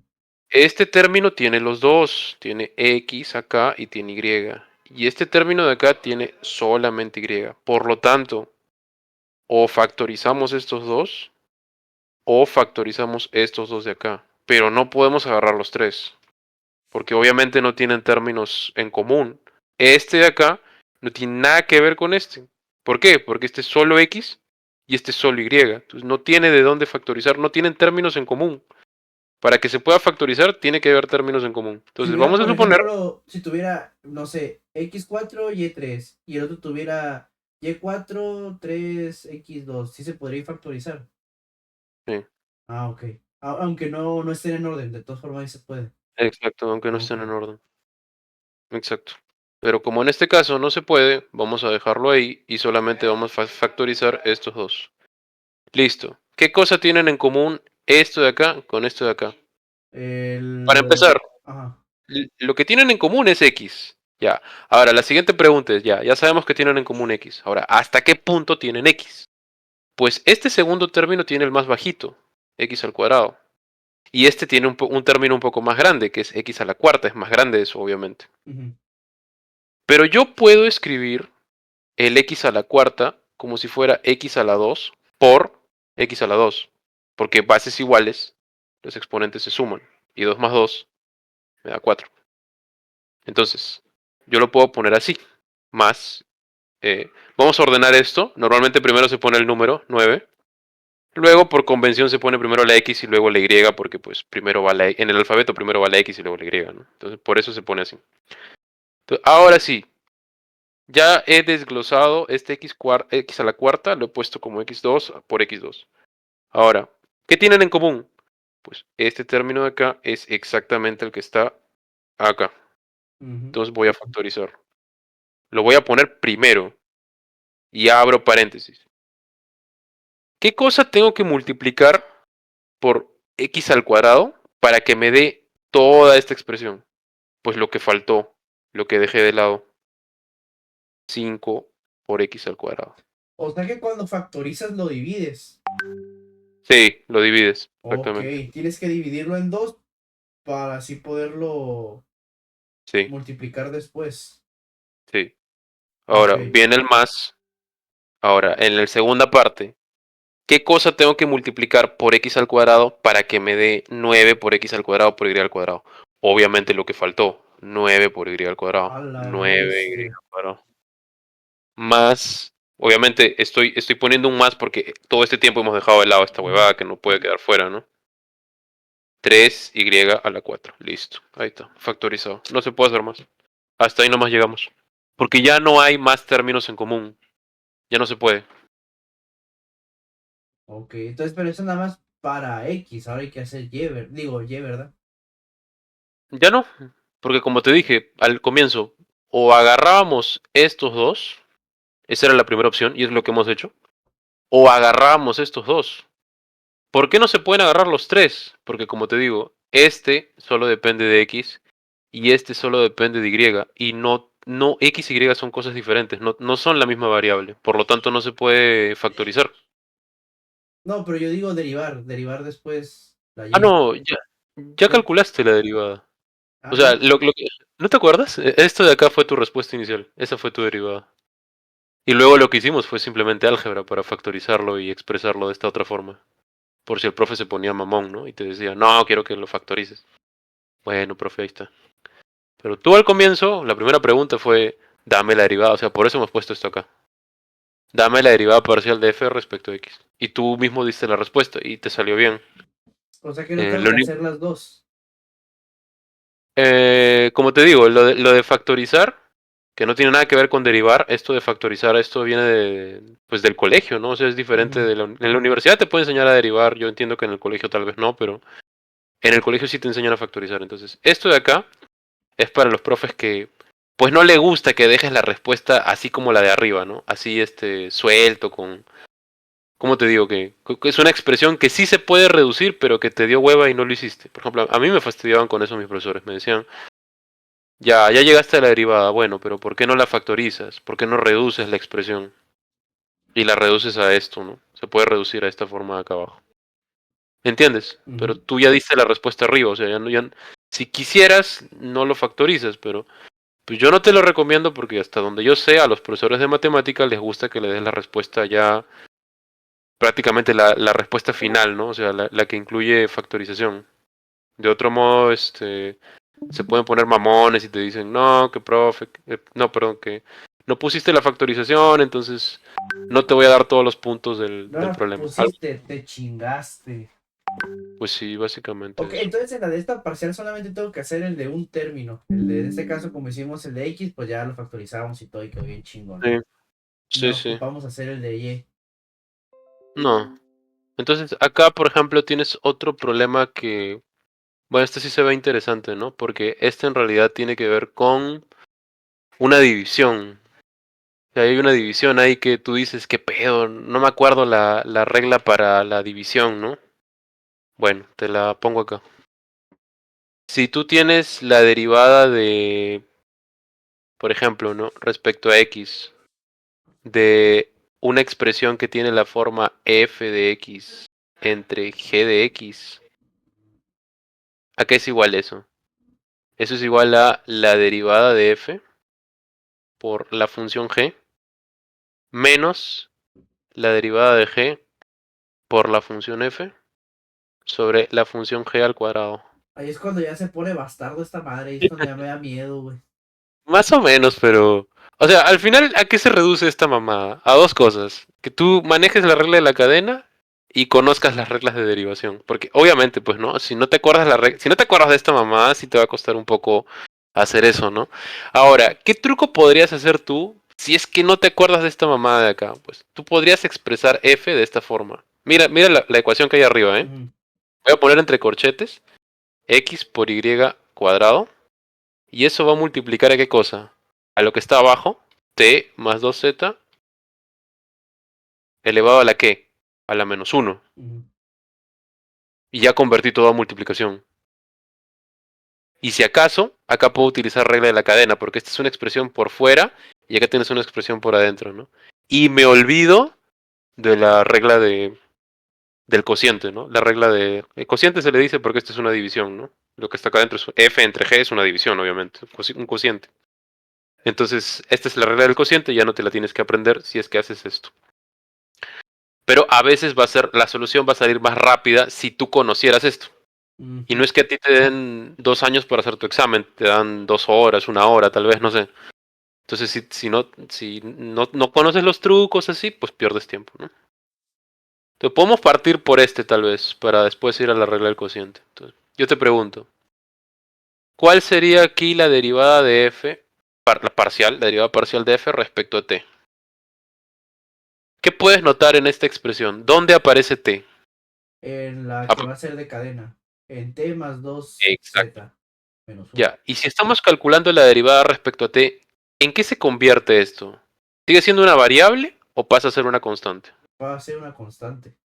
Este término tiene los dos, tiene x acá y tiene y. Y este término de acá tiene solamente y. Por lo tanto, o factorizamos estos dos, o factorizamos estos dos de acá. Pero no podemos agarrar los tres, porque obviamente no tienen términos en común. Este de acá no tiene nada que ver con este. ¿Por qué? Porque este es solo x y este es solo y. Entonces no tiene de dónde factorizar, no tienen términos en común. Para que se pueda factorizar, tiene que haber términos en común. Si Entonces, hubiera, vamos a por suponer, ejemplo, si tuviera, no sé, x4, y3, y el otro tuviera y4, 3, x2, ¿sí se podría factorizar? sí, Ah, ok. Aunque no estén en orden, de todas formas sí se puede. exacto, aunque no Ok. estén en orden. Exacto. Pero como en este caso no se puede, vamos a dejarlo ahí y solamente vamos a factorizar estos dos. Listo. ¿Qué cosa tienen en común esto de acá con esto de acá? Para El. empezar, Ajá. lo que tienen en común es x. Ya. Ahora, la siguiente pregunta es, ya sabemos que tienen en común x. Ahora, ¿hasta qué punto tienen x? Pues este segundo término tiene el más bajito, x al cuadrado. Y este tiene un término un poco más grande, que es x a la cuarta, es más grande eso, obviamente. Ujú, Pero yo puedo escribir el x a la cuarta como si fuera x a la 2 por x a la 2, porque bases iguales, los exponentes se suman, y 2 más 2 me da 4. Entonces, yo lo puedo poner así, más, vamos a ordenar esto, normalmente primero se pone el número 9, luego por convención se pone primero la x y luego la y, porque pues primero va en el alfabeto primero va la x y luego la y, ¿no? Entonces por eso se pone así. Entonces, ahora sí, ya he desglosado este x a la cuarta, lo he puesto como x2 por x2. Ahora, ¿qué tienen en común? Pues este término de acá es exactamente el que está acá. ujú. Entonces voy a factorizar. Lo voy a poner primero y abro paréntesis. ¿Qué cosa tengo que multiplicar por x al cuadrado para que me dé toda esta expresión? Pues lo que faltó, lo que dejé de lado, 5 por x al cuadrado. O sea que cuando factorizas lo divides. Sí, lo divides, Ok, exactamente. tienes que dividirlo en dos para así poderlo Sí, multiplicar después. sí. Ok. Ahora, viene el más. Ahora, en la segunda parte, ¿qué cosa tengo que multiplicar por x al cuadrado para que me dé 9 por x al cuadrado por y al cuadrado? Obviamente lo que faltó, 9 por y al cuadrado, A la 9y bestia. al cuadrado. Más, obviamente estoy poniendo un más porque todo este tiempo hemos dejado de lado esta Ujú. huevada que no puede quedar fuera, ¿no? 3y a la 4, listo, ahí está, factorizado. No se puede hacer más. Hasta ahí nomás llegamos. Porque ya no hay más términos en común, ya no se puede. Ok, entonces, pero eso nada más para X. Ahora hay que hacer Y, digo, Y, ¿verdad? Ya no, porque como te dije al comienzo, o agarrábamos estos dos, esa era la primera opción y es lo que hemos hecho, o agarrábamos estos dos. ¿Por qué no se pueden agarrar los tres? Porque como te digo, este solo depende de x y este solo depende de y no x y y son cosas diferentes, no son la misma variable, por lo tanto no se puede factorizar. No, pero yo digo derivar después la Ah, Y. no, ya Por- calculaste la derivada. Ah, O sea, sí. ¿no te acuerdas? Esto de acá fue tu respuesta inicial, esa fue tu derivada. Y luego lo que hicimos fue simplemente álgebra para factorizarlo y expresarlo de esta otra forma. Por si el profe se ponía mamón, ¿no? Y te decía, no, quiero que lo factorices. Bueno, profe, ahí está. Pero tú al comienzo, la primera pregunta fue, dame la derivada. O sea, por eso hemos puesto esto acá. dame la derivada parcial de f respecto a x. Y tú mismo diste la respuesta y te salió bien. O sea que no tengo Lo que único- hacer las dos. como te digo, lo de factorizar, que no tiene nada que ver con derivar, esto de factorizar, esto viene pues del colegio, ¿no? O sea, es diferente Ujú. en la universidad te puede enseñar a derivar, yo entiendo que en el colegio tal vez no, pero en el colegio sí te enseñan a factorizar. Entonces, esto de acá es para los profes que pues no le gusta que dejes la respuesta así como la de arriba, ¿no? Así suelto con ¿cómo te digo? Que es una expresión que sí se puede reducir, pero que te dio hueva y no lo hiciste. Por ejemplo, a mí me fastidiaban con eso mis profesores. Me decían, ya llegaste a la derivada, bueno, pero ¿por qué no la factorizas? ¿Por qué no reduces la expresión? Y la reduces a esto, ¿no? Se puede reducir a esta forma de acá abajo. ¿Entiendes? Pero Ujú. tú ya diste la respuesta arriba, o sea, si quisieras, no lo factorizas, pero pues yo no te lo recomiendo porque hasta donde yo sé, a los profesores de matemáticas les gusta que le des la respuesta ya prácticamente la respuesta final, ¿no? O sea, la que incluye factorización. De otro modo, se pueden poner mamones y te dicen, no, que profe, no, perdón, que no pusiste la factorización, entonces no te voy a dar todos los puntos del No problema. pusiste, te chingaste. Pues sí, básicamente Ok, eso. entonces en la de esta parcial solamente tengo que hacer el de un término. El de, en este caso, como hicimos el de X, pues ya lo factorizamos y todo y quedó bien chingón. Sí, sí, No sí. ocupamos hacer el de Y. No. Entonces, acá, por ejemplo, tienes otro problema que, bueno, este sí se ve interesante, ¿no? Porque este en realidad tiene que ver con una división. Hay una división ahí que tú dices, ¿qué pedo? No me acuerdo la regla para la división, ¿no? Bueno, te la pongo acá. Si tú tienes la derivada de, por ejemplo, ¿no? Respecto a x, de una expresión que tiene la forma f de x entre g de x, ¿a qué es igual eso? Eso es igual a la derivada de f por la función g menos la derivada de g por la función f sobre la función g al cuadrado. Ahí es cuando ya se pone bastardo esta madre, ahí es cuando ya me da miedo, güey. Más o menos, pero... O sea, al final, ¿a qué se reduce esta mamada? A dos cosas. Que tú manejes la regla de la cadena y conozcas las reglas de derivación. Porque obviamente, pues, ¿no? Si no te acuerdas si no te acuerdas de esta mamada, sí te va a costar un poco hacer eso, ¿no? Ahora, ¿qué truco podrías hacer tú si es que no te acuerdas de esta mamada de acá? Pues tú podrías expresar f de esta forma. Mira la ecuación que hay arriba, ¿eh? Ujú, Voy a poner entre corchetes x por y cuadrado. Y eso va a multiplicar a qué cosa? A lo que está abajo, t más 2z elevado a la qué? A la menos uno. ujú. Y ya convertí todo a multiplicación. Y si acaso, acá puedo utilizar regla de la cadena, porque esta es una expresión por fuera y acá tienes una expresión por adentro, ¿no? Y me olvido de la regla del cociente, ¿no? La regla de... El cociente se le dice porque esta es una división, ¿no? Lo que está acá adentro es f entre g, es una división, obviamente, un cociente. Entonces, esta es la regla del cociente, ya no te la tienes que aprender si es que haces esto. Pero a veces la solución va a salir más rápida si tú conocieras esto. Y no Ujú. es que a ti te den 2 años para hacer tu examen, te dan 2 horas, 1 hora, tal vez, no sé. Entonces, si no conoces los trucos así, pues pierdes tiempo, ¿no? Entonces, podemos partir por este, tal vez, para después ir a la regla del cociente. Entonces, yo te pregunto, ¿cuál sería aquí la derivada de f, la derivada parcial de f respecto a t? ¿Qué puedes notar en esta expresión? ¿Dónde aparece t? En la Ah, que va a ser de cadena. En T más dos exacto. z menos uno. Ya, y si estamos calculando la derivada respecto a t, ¿en qué se convierte esto? ¿Sigue siendo una variable o pasa a ser una constante? Va a ser una constante.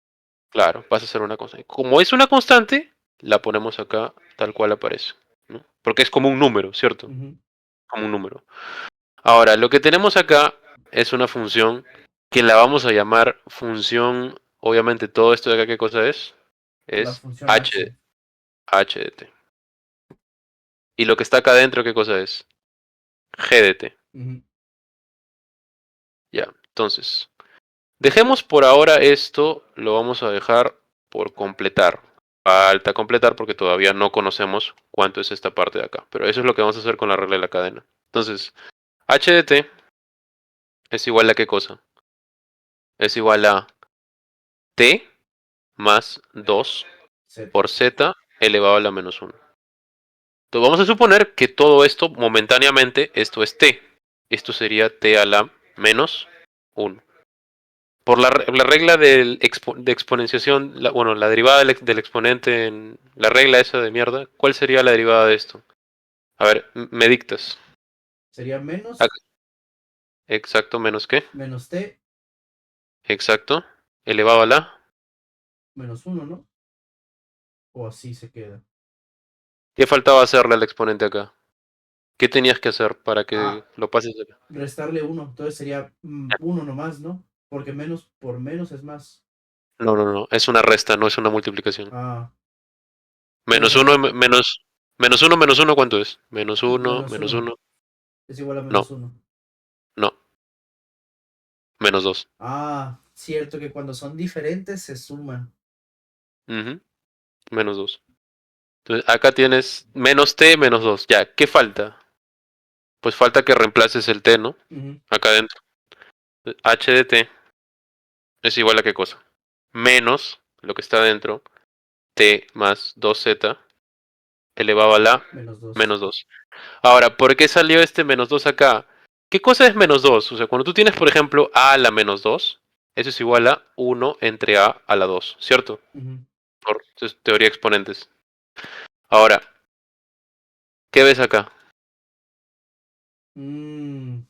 Claro, pasa a ser una constante. Como es una constante, la ponemos acá tal cual aparece, ¿no? Porque es como un número, ¿cierto? Ujú. Como un número. Ahora, lo que tenemos acá es una función que la vamos a llamar función, obviamente todo esto de acá, ¿qué cosa es? La Es función h. h de t. Y lo que está acá adentro, ¿qué cosa es? G de t. Ujú. Ya, entonces, dejemos por ahora esto, lo vamos a dejar por completar. Falta completar porque todavía no conocemos cuánto es esta parte de acá. Pero eso es lo que vamos a hacer con la regla de la cadena. Entonces, h de t es igual a qué cosa? es igual a t más 2 Z. por z elevado a la menos 1. Entonces vamos a suponer que todo esto momentáneamente, esto es t. Esto sería t a la menos 1. Por la regla de exponenciación, bueno, la derivada del exponente en la regla esa de mierda, ¿cuál sería la derivada de esto? A ver, me dictas. Sería menos, Ac- Exacto, menos qué. menos T, Exacto. Elevado a la. menos uno, ¿no? O así se queda. ¿Qué faltaba hacerle al exponente acá? ¿Qué tenías que hacer para que Ah, lo pases acá? restarle uno. Entonces sería uno nomás, ¿no? Porque menos por menos es más. No, no, no. Es una resta, no es una multiplicación. Ah, entonces Menos uno, sería menos uno, ¿cuánto es? Menos uno, menos menos uno. uno. Es igual a No, menos uno. no. Menos dos. Ah, cierto que cuando son diferentes se suman. Ujú, menos dos. Entonces acá tienes menos t, menos dos. Ya, ¿qué falta? Pues falta que reemplaces el t, ¿no? Ujú, Acá adentro. H de t es igual a qué cosa? Menos lo que está adentro, t más 2z elevado a la menos dos. menos 2. Ahora, ¿por qué salió este menos 2 acá? ¿Qué cosa es menos 2? O sea, cuando tú tienes, por ejemplo, a la menos 2, eso es igual a 1 entre a la 2, ¿cierto? Ujú. Por teoría de exponentes. Ahora, ¿qué ves acá? Mm,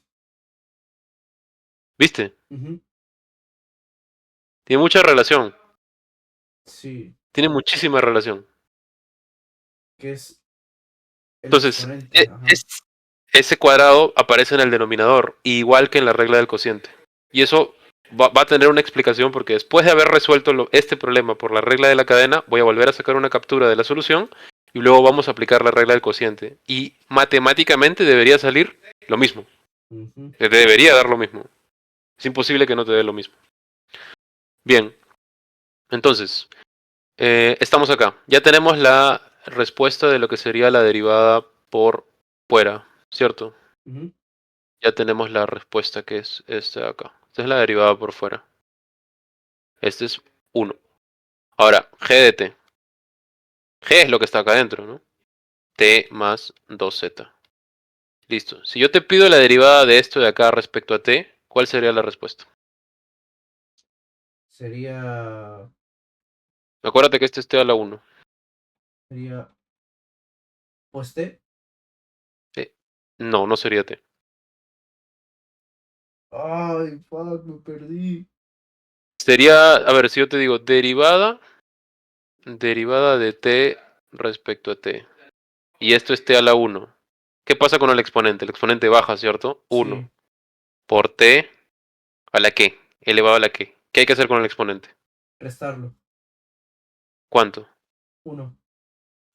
¿Viste? ujú, Tiene mucha relación. sí, Tiene muchísima relación. que es el Entonces, exponente. Ajá. ese cuadrado aparece en el denominador, igual que en la regla del cociente. Y eso va a tener una explicación porque después de haber resuelto este problema por la regla de la cadena, voy a volver a sacar una captura de la solución y luego vamos a aplicar la regla del cociente. Y matemáticamente debería salir lo mismo. Ujú, Te debería dar lo mismo. Es imposible que no te dé lo mismo. Bien, entonces, estamos acá. Ya tenemos la respuesta de lo que sería la derivada por fuera, ¿cierto? ujú, Ya tenemos la respuesta que es esta de acá. Esta es la derivada por fuera. Este es 1. Ahora, g de t. G es lo que está acá adentro, ¿no? T más 2z. Listo. Si yo te pido la derivada de esto de acá respecto a t, ¿cuál sería la respuesta? sería, Acuérdate que este es t a la 1. sería, pues T. No, no sería t. Ay, fuck, me perdí. Sería, a ver, si yo te digo derivada de t respecto a t. Y esto es t a la 1. ¿Qué pasa con el exponente? El exponente baja, ¿cierto? 1 Sí, por t a la qué, elevado a la qué. ¿Qué hay que hacer con el exponente? restarlo. ¿Cuánto? Uno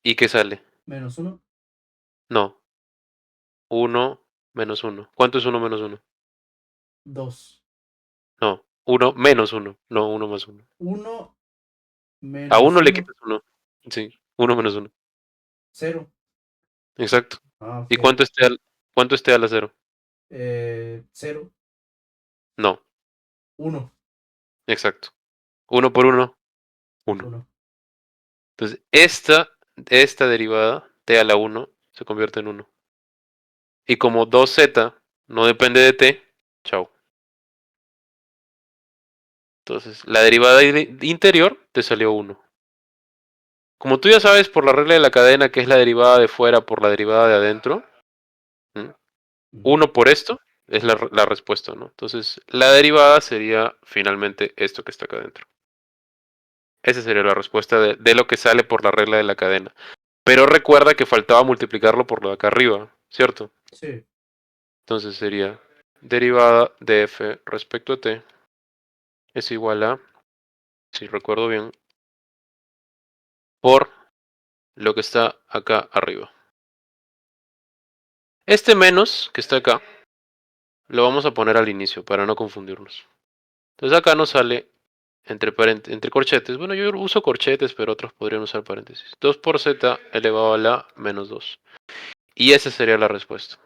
¿Y qué sale? menos uno, No, uno menos uno. ¿Cuánto es uno menos uno? dos. No, uno menos uno. No, uno más uno. Uno A menos uno le uno, quitas uno. Sí, uno menos uno. cero. Exacto. Ah, ¿Y ok. cuánto es t a la cero? Cero, No, uno, exacto. Uno por uno, uno. uno. Entonces, esta derivada, t a la uno, se convierte en uno. Y como 2z no depende de t, chao. Entonces, la derivada interior te salió uno. Como tú ya sabes por la regla de la cadena que es la derivada de fuera por la derivada de adentro, ¿m? Ujú. Uno por esto es la respuesta, ¿no? Entonces, la derivada sería finalmente esto que está acá adentro. Esa sería la respuesta de lo que sale por la regla de la cadena. Pero recuerda que faltaba multiplicarlo por lo de acá arriba, ¿cierto? Sí, Entonces sería derivada de f respecto a t es igual a, si recuerdo bien, por lo que está acá arriba. Este menos que está acá lo vamos a poner al inicio para no confundirnos. Entonces acá nos sale entre corchetes. Bueno, yo uso corchetes, pero otros podrían usar paréntesis. 2 por z elevado a la menos 2. Y esa sería la respuesta.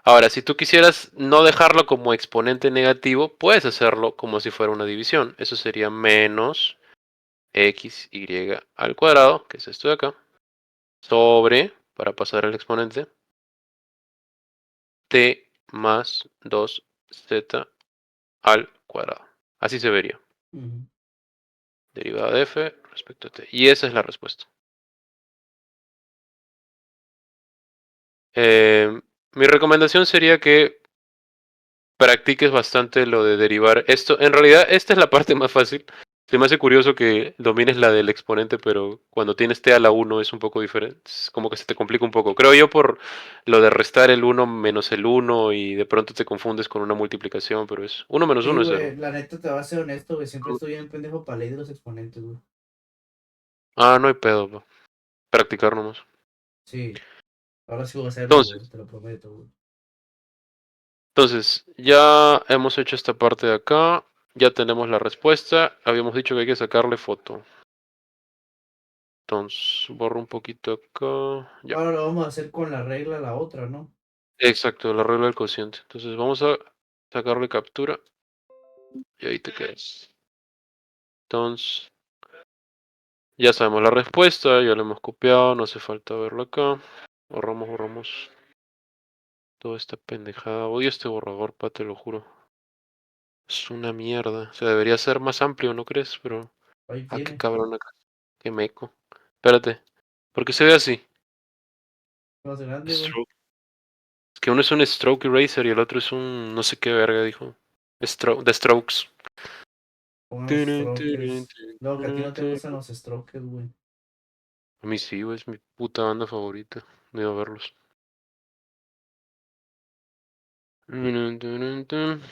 Ahora, si tú quisieras no dejarlo como exponente negativo, puedes hacerlo como si fuera una división. Eso sería menos xy al cuadrado, que es esto de acá, sobre, para pasar el exponente, t más 2z al cuadrado. Así se vería. Ujú. Derivada de f respecto a t. Y esa es la respuesta. Mi recomendación sería que practiques bastante lo de derivar esto. En realidad, esta es la parte más fácil. Se me hace curioso que domines la del exponente, pero cuando tienes t a la 1 es un poco diferente. Es como que se te complica un poco. Creo yo por lo de restar el 1 menos el 1 y de pronto te confundes con una multiplicación, pero es 1 menos Sí, 1 es 0. güey, la neta te voy a ser honesto, güey. Siempre estoy bien pendejo para ley de los exponentes, güey. Ah, no hay pedo, pa. Practicar nomás. Sí, ahora sí voy a hacerlo, güey, Entonces, te lo prometo, güey. entonces, ya hemos hecho esta parte de acá. Ya tenemos la respuesta. Habíamos dicho que hay que sacarle foto. Entonces, borro un poquito acá. Ya. Ahora lo vamos a hacer con la regla, la otra, ¿no? Exacto, la regla del cociente. Entonces vamos a sacarle captura y ahí te quedas. Entonces, ya sabemos la respuesta, ya la hemos copiado, no hace falta verlo acá. Borramos toda esta pendejada. Odio este borrador, pa, te lo juro. Es una mierda. O sea, debería ser más amplio, ¿no crees? Pero, Ahí ah, qué tiene, cabrón acá. Qué meco. Espérate, ¿por qué se ve así? más grande, güey. Stroke. Es que uno es un Stroke Eraser y el otro es un no sé qué verga, dijo. The Strokes. Pongan los Turun, turun, strokes. No, que a ti turun, no te gustan turun. los strokes, güey. A mí sí, güey, es mi puta banda favorita. Voy a verlos.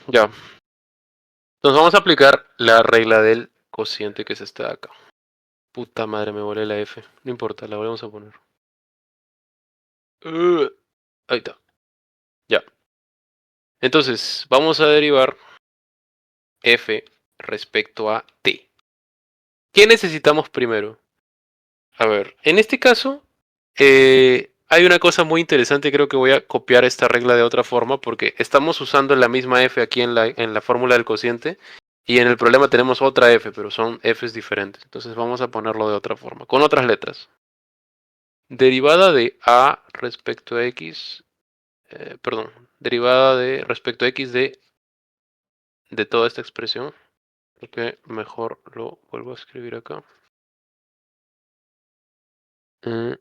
Ya. Entonces vamos a aplicar la regla del cociente que es esta de acá. Puta madre, me volé la F. No importa, la volvemos a poner. Uh, Ahí está. Ya. Entonces, vamos a derivar F respecto a T. ¿Qué necesitamos primero? A ver, en este caso, hay una cosa muy interesante, creo que voy a copiar esta regla de otra forma, porque estamos usando la misma f aquí en la fórmula del cociente, y en el problema tenemos otra f, pero son f's diferentes. Entonces vamos a ponerlo de otra forma, con otras letras. Derivada de a respecto a x, perdón, derivada de respecto a x de toda esta expresión, porque mejor lo vuelvo a escribir acá. Eh,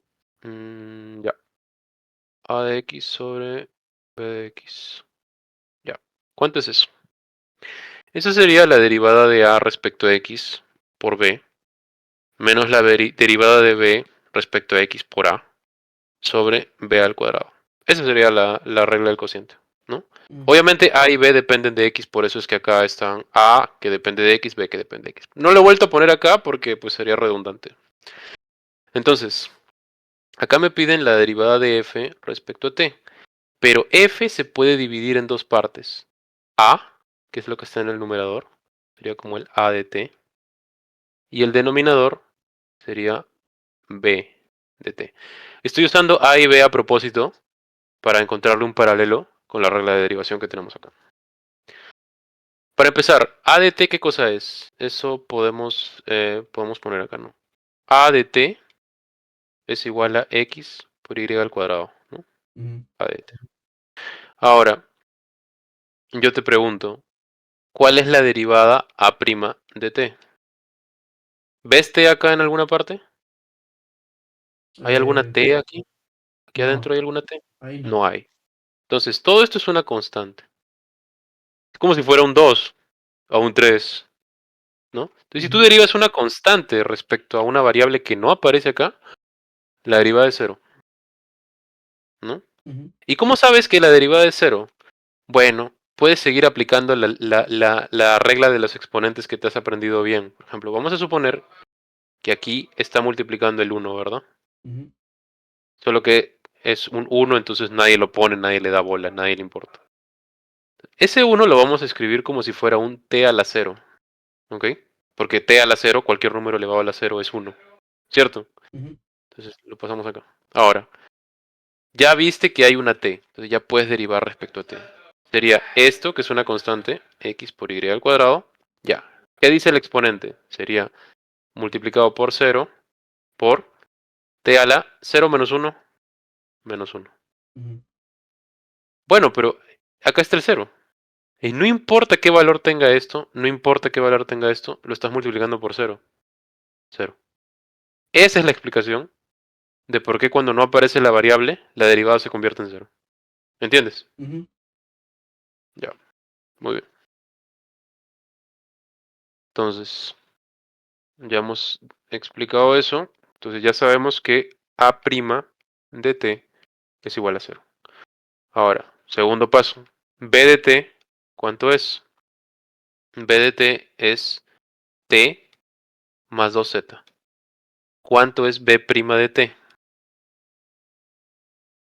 ya. A de x sobre b de x. Ya. ¿Cuánto es eso? Esa sería la derivada de a respecto a x por b, menos la derivada de b respecto a x por a sobre b al cuadrado. Esa sería la regla del cociente, ¿no? Ujú, Obviamente a y b dependen de x, por eso es que acá están a que depende de x, b que depende de x. No lo he vuelto a poner acá porque pues sería redundante. Entonces, acá me piden la derivada de f respecto a t. Pero f se puede dividir en dos partes. A, que es lo que está en el numerador, sería como el a de t. Y el denominador sería b de t. Estoy usando a y b a propósito para encontrarle un paralelo con la regla de derivación que tenemos acá. Para empezar, a de t, ¿qué cosa es? Eso podemos poner acá, ¿no? A de t es igual a x por y al cuadrado, ¿no? ujú. A de t. Ahora, yo te pregunto, ¿cuál es la derivada a' de t? ¿Ves T acá en alguna parte? ¿Hay alguna Eh, T aquí? ¿Aquí no, adentro hay alguna T? ahí no. No hay. Entonces, todo esto es una constante. Es como si fuera un 2 o un 3, ¿no? Entonces, si tú Ujú, derivas una constante respecto a una variable que no aparece acá, la derivada es cero, ¿no? ujú, ¿Y cómo sabes que la derivada es cero? Bueno, puedes seguir aplicando la regla de los exponentes que te has aprendido bien. Por ejemplo, vamos a suponer que aquí está multiplicando el 1, ¿verdad? ujú, Solo que es un 1, entonces nadie lo pone, nadie le da bola, nadie le importa. Ese 1 lo vamos a escribir como si fuera un t a la cero, ¿ok? Porque t a la cero, cualquier número elevado a la cero es 1, ¿cierto? ujú. Entonces lo pasamos acá. Ahora, ya viste que hay una t, entonces ya puedes derivar respecto a t. Sería esto, que es una constante, x por y al cuadrado, ya. ¿Qué dice el exponente? Sería multiplicado por 0 por t a la 0 menos 1 menos 1. Ujú, Bueno, pero acá está el 0. Y no importa qué valor tenga esto, no importa qué valor tenga esto, lo estás multiplicando por 0. 0. Esa es la explicación de por qué cuando no aparece la variable, la derivada se convierte en 0. ¿Entiendes? ujú, Ya, muy bien. Entonces, ya hemos explicado eso. Entonces ya sabemos que a' de t es igual a 0. Ahora, segundo paso. B de t, ¿cuánto es? B de t es t más 2z. ¿Cuánto es b' de t?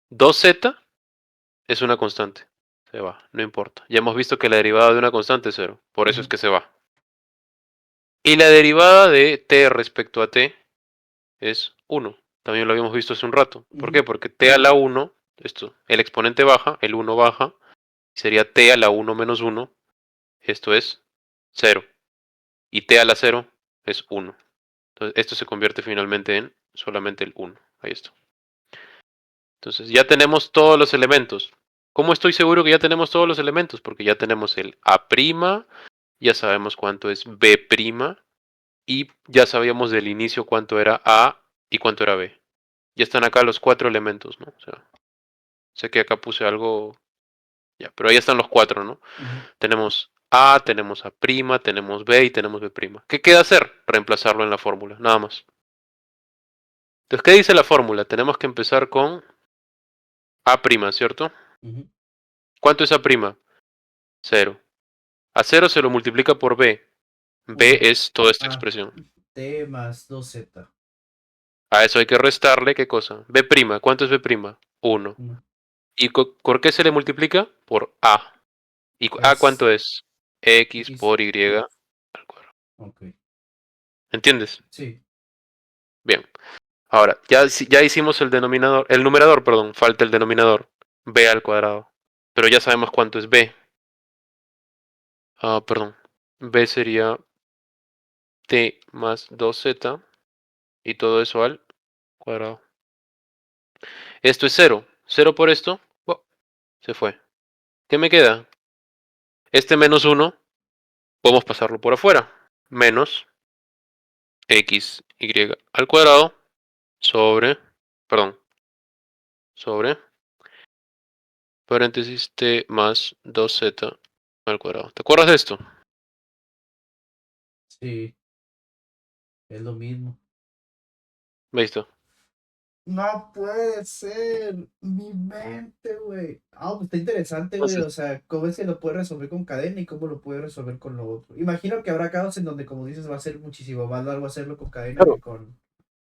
2z es una constante. Se va, no importa. Ya hemos visto que la derivada de una constante es 0. Por eso es ujú, que se va. Y la derivada de t respecto a t es 1. También lo habíamos visto hace un rato. ¿Por ujú. qué? Porque t a la 1, esto, el exponente baja, el 1 baja, sería t a la 1 menos 1, esto es 0. Y t a la 0 es 1. Entonces esto se convierte finalmente en solamente el 1. Ahí está. Entonces ya tenemos todos los elementos. ¿Cómo estoy seguro que ya tenemos todos los elementos? Porque ya tenemos el a', ya sabemos cuánto es b', y ya sabíamos del inicio cuánto era a y cuánto era b. Ya están acá los 4 elementos, ¿no? O sea, sé que acá puse algo, ya, pero ahí están los 4, ¿no? Ujú. Tenemos a, tenemos a', tenemos b y tenemos b'. ¿Qué queda hacer? Reemplazarlo en la fórmula, nada más. Entonces, ¿qué dice la fórmula? Tenemos que empezar con a', ¿cierto? Ujú. ¿Cuánto es a'? 0. A 0 se lo multiplica por b. B Uno. es toda esta Ah, expresión. T más 2Z. A eso hay que restarle, ¿qué cosa? B'. ¿Cuánto es b'? 1. Uno. ¿Y por qué se le multiplica? Por a. ¿Y a Es cuánto es? X X. por y al cuadrado. Ok. ¿Entiendes? Sí. Bien. Ahora, ya hicimos el denominador, el numerador, perdón, falta el denominador. B al cuadrado. Pero ya sabemos cuánto es b. Ah, perdón. B sería t más 2z y todo eso al cuadrado. Esto es 0. 0 por esto, oh, se fue. ¿Qué me queda? Este menos 1, podemos pasarlo por afuera. Menos x y al cuadrado sobre, perdón, sobre, paréntesis t más 2z al cuadrado. ¿Te acuerdas de esto? Sí. Es lo mismo. Listo. No puede ser. Mi mente, güey. Ah, pues está interesante, güey. Entonces, O sea, cómo es que lo puede resolver con cadena y cómo lo puede resolver con lo otro. Imagino que habrá casos en donde, como dices, va a ser muchísimo más largo hacerlo con cadena claro, que con.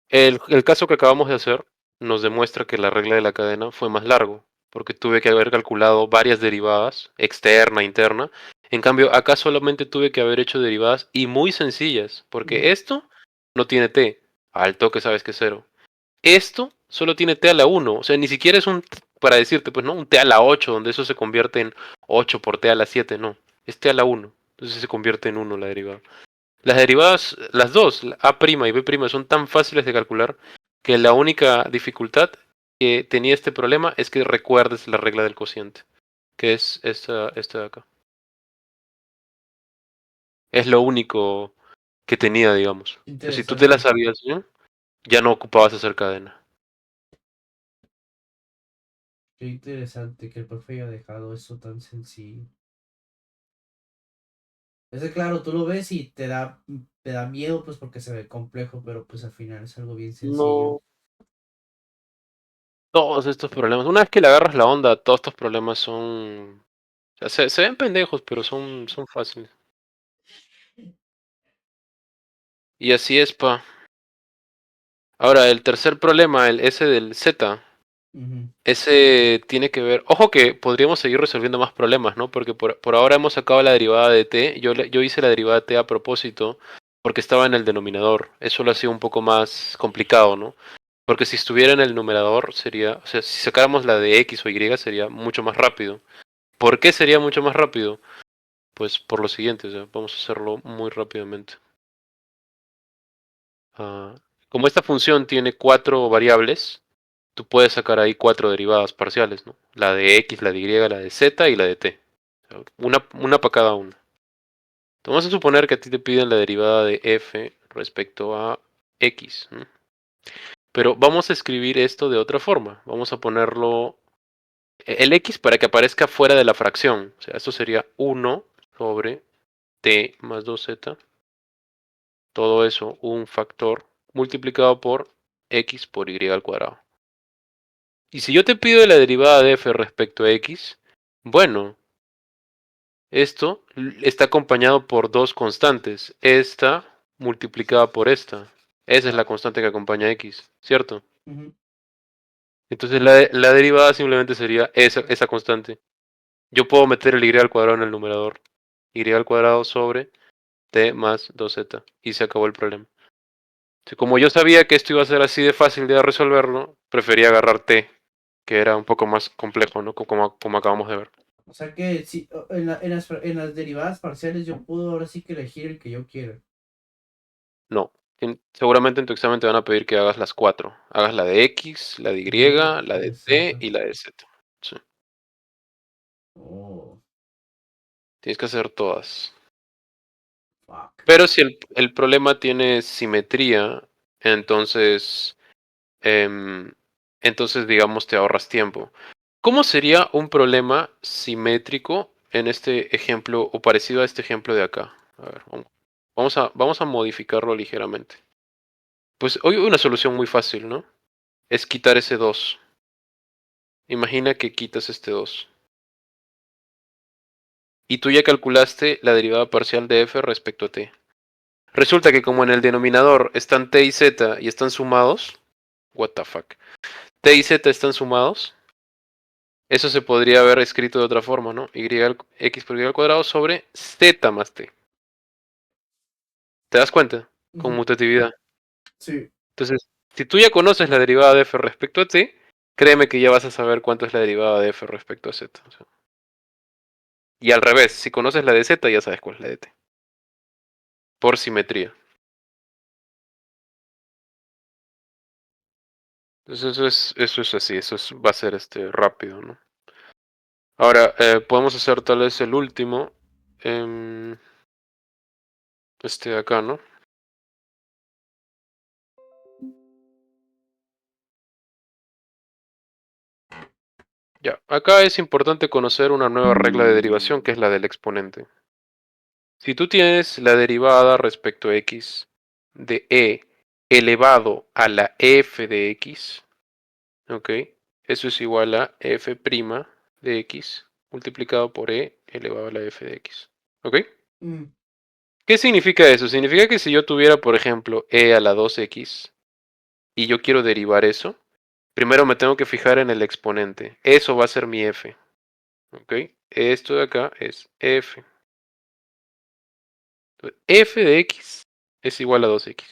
el caso que acabamos de hacer nos demuestra que la regla de la cadena fue más largo, porque tuve que haber calculado varias derivadas, externa, interna. En cambio, acá solamente tuve que haber hecho derivadas y muy sencillas, Ujú, porque esto no tiene t, al toque sabes que es 0. Esto solo tiene t a la 1, o sea, ni siquiera es para decirte, pues no, un t a la 8, donde eso se convierte en 8 por t a la 7, no, es t a la 1, entonces se convierte en 1 la derivada. Las derivadas, las dos, la a' y b', son tan fáciles de calcular que la única dificultad que tenía este problema es que recuerdes la regla del cociente, que es esta de acá. Es lo único que tenía, digamos. O sea, si tú te la interesante. sabías, ¿no? Ya no ocupabas hacer cadena. Qué interesante que el profe haya dejado eso tan sencillo. Es que claro, tú lo ves y te da miedo, pues porque se ve complejo, pero pues al final es algo bien sencillo. No, todos estos problemas. Una vez que le agarras la onda, todos estos problemas son. O sea, se ven pendejos, pero son fáciles. Y así es, pa. Ahora, el tercer problema, el S del Z. Ujú, Ese tiene que ver. Ojo que podríamos seguir resolviendo más problemas, ¿no? Porque por ahora hemos sacado la derivada de t. Yo hice la derivada de t a propósito porque estaba en el denominador. Eso lo hacía un poco más complicado, ¿no? Porque si estuviera en el numerador sería, o sea, si sacáramos la de X o Y sería mucho más rápido. ¿Por qué sería mucho más rápido? Pues por lo siguiente, o sea, vamos a hacerlo muy rápidamente. Ah, como esta función tiene 4 variables, tú puedes sacar ahí 4 derivadas parciales, ¿no? La de X, la de Y, la de Z y la de T. O sea, una para cada una. Vamos a suponer que a ti te piden la derivada de F respecto a X, ¿no? Pero vamos a escribir esto de otra forma. Vamos a ponerlo el X para que aparezca fuera de la fracción. O sea, esto sería 1 sobre T más 2Z. Todo eso, un factor multiplicado por X por Y al cuadrado. Y si yo te pido la derivada de F respecto a X, bueno, esto está acompañado por dos constantes. Esta multiplicada por esta. Esa es la constante que acompaña a X, ¿cierto? Ujú. Entonces la derivada simplemente sería esa constante. Yo puedo meter el y al cuadrado en el numerador. Y al cuadrado sobre t más 2z. Y se acabó el problema. Entonces, como yo sabía que esto iba a ser así de fácil de resolverlo, preferí agarrar t, que era un poco más complejo, ¿no? Como acabamos de ver. O sea que si, en las derivadas parciales yo puedo ahora sí que elegir el que yo quiera. No. Seguramente en tu examen te van a pedir que hagas las 4. Hagas la de x, la de y, Y la de de t Z. y la de z. Sí. Oh, Tienes que hacer todas. fuck. Pero si el problema tiene simetría, entonces, em, entonces digamos te ahorras tiempo. ¿Cómo sería un problema simétrico en este ejemplo o parecido a este ejemplo de acá? A ver, vamos a modificarlo ligeramente. Pues hoy una solución muy fácil, ¿no? Es quitar ese 2. Imagina que quitas este 2. Y tú ya calculaste la derivada parcial de f respecto a t. Resulta que como en el denominador están t y z y están sumados, what the fuck, t y z están sumados, eso se podría haber escrito de otra forma, ¿no? X por y al cuadrado sobre z más t. ¿Te das cuenta? Ujú. Conmutatividad. Sí. Entonces, si tú ya conoces la derivada de f respecto a t, créeme que ya vas a saber cuánto es la derivada de f respecto a z. O sea, y al revés, si conoces la de z, ya sabes cuál es la de t. Por simetría. Entonces eso es así, va a ser rápido, ¿no? Ahora, podemos hacer tal vez el último. em, este de acá, ¿no? Ya, acá es importante conocer una nueva regla de derivación que es la del exponente. Si tú tienes la derivada respecto a x de elevado a la f de x, ¿ok? Eso es igual a f' de x multiplicado por elevado a la f de x, ¿ok? Mm, ¿Qué significa eso? Significa que si yo tuviera, por ejemplo, a la 2x y yo quiero derivar eso, primero me tengo que fijar en el exponente. Eso va a ser mi f, ¿ok? Esto de acá es f. Entonces, f de x es igual a 2x.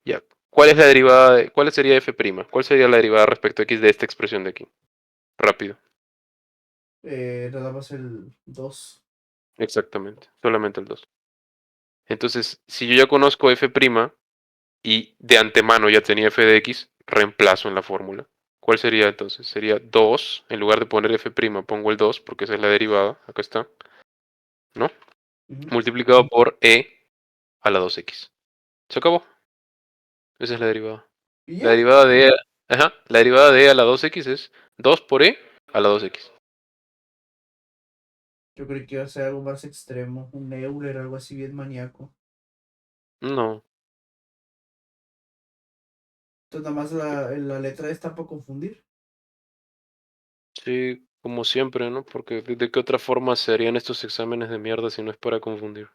Ya. ¿Cuál es la derivada cuál sería f'? ¿Cuál sería la derivada respecto a x de esta expresión de aquí? Rápido. nada más el 2. Exactamente. Solamente el 2. Entonces, si yo ya conozco f' y de antemano ya tenía f de x, reemplazo en la fórmula. ¿Cuál sería entonces? Sería 2, en lugar de poner f', pongo el 2, porque esa es la derivada, acá está, ¿no? Ujú. Multiplicado por a la 2x. Se acabó. Esa es la derivada. Y La ya, derivada de ajá, la derivada de a la 2x es 2 por a la 2x. yo creí que iba a ser algo más extremo, un Euler, algo así bien maníaco. No, Entonces nada más la letra está para confundir. sí, como siempre, ¿no? Porque de qué otra forma se harían estos exámenes de mierda si no es para confundir.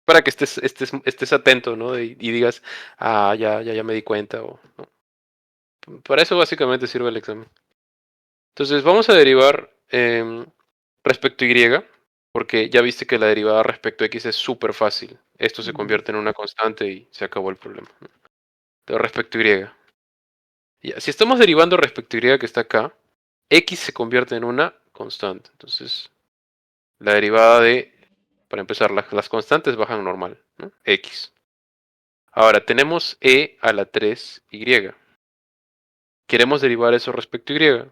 Para que estés atento, ¿no? Y digas, ah, ya me di cuenta. ¿No? Para eso básicamente sirve el examen. Entonces vamos a derivar respecto a y, porque ya viste que la derivada respecto a x es súper fácil. Esto se Ujú. convierte en una constante y se acabó el problema. ¿No? Entonces, respecto a y. Ya, si estamos derivando respecto a y que está acá, x se convierte en una constante. Entonces, la derivada de, para empezar, las constantes bajan normal, ¿no? X. Ahora, tenemos e a la 3y. Queremos derivar eso respecto a y.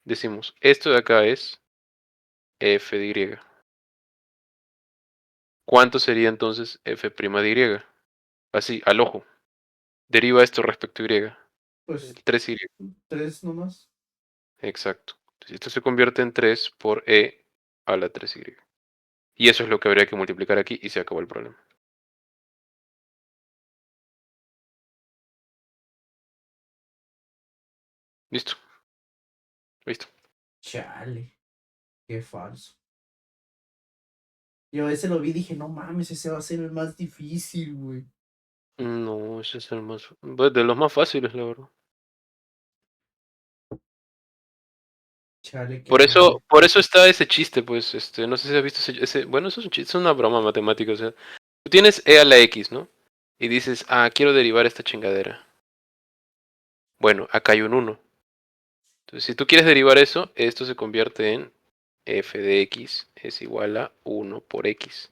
Decimos, esto de acá es f de y. ¿Cuánto sería entonces f' de y? Así, al ojo. Deriva esto respecto a y. El Pues 3y. 3 nomás. Exacto. Entonces, esto se convierte en 3 por e a la 3y. Y eso es lo que habría que multiplicar aquí y se acabó el problema. Listo. Listo. Chale, qué falso. Yo ese lo vi y dije, no mames, ese va a ser el más difícil, güey. No, ese es el más... pues, de los más fáciles, la verdad. Chale, qué mal. Por eso está ese chiste, pues, no sé si has visto bueno, eso es un chiste, es una broma matemática, o sea, tú tienes e a la x, ¿no? Y dices, ah, quiero derivar esta chingadera. Bueno, acá hay un 1. Entonces, si tú quieres derivar eso, esto se convierte en f de x es igual a 1 por x.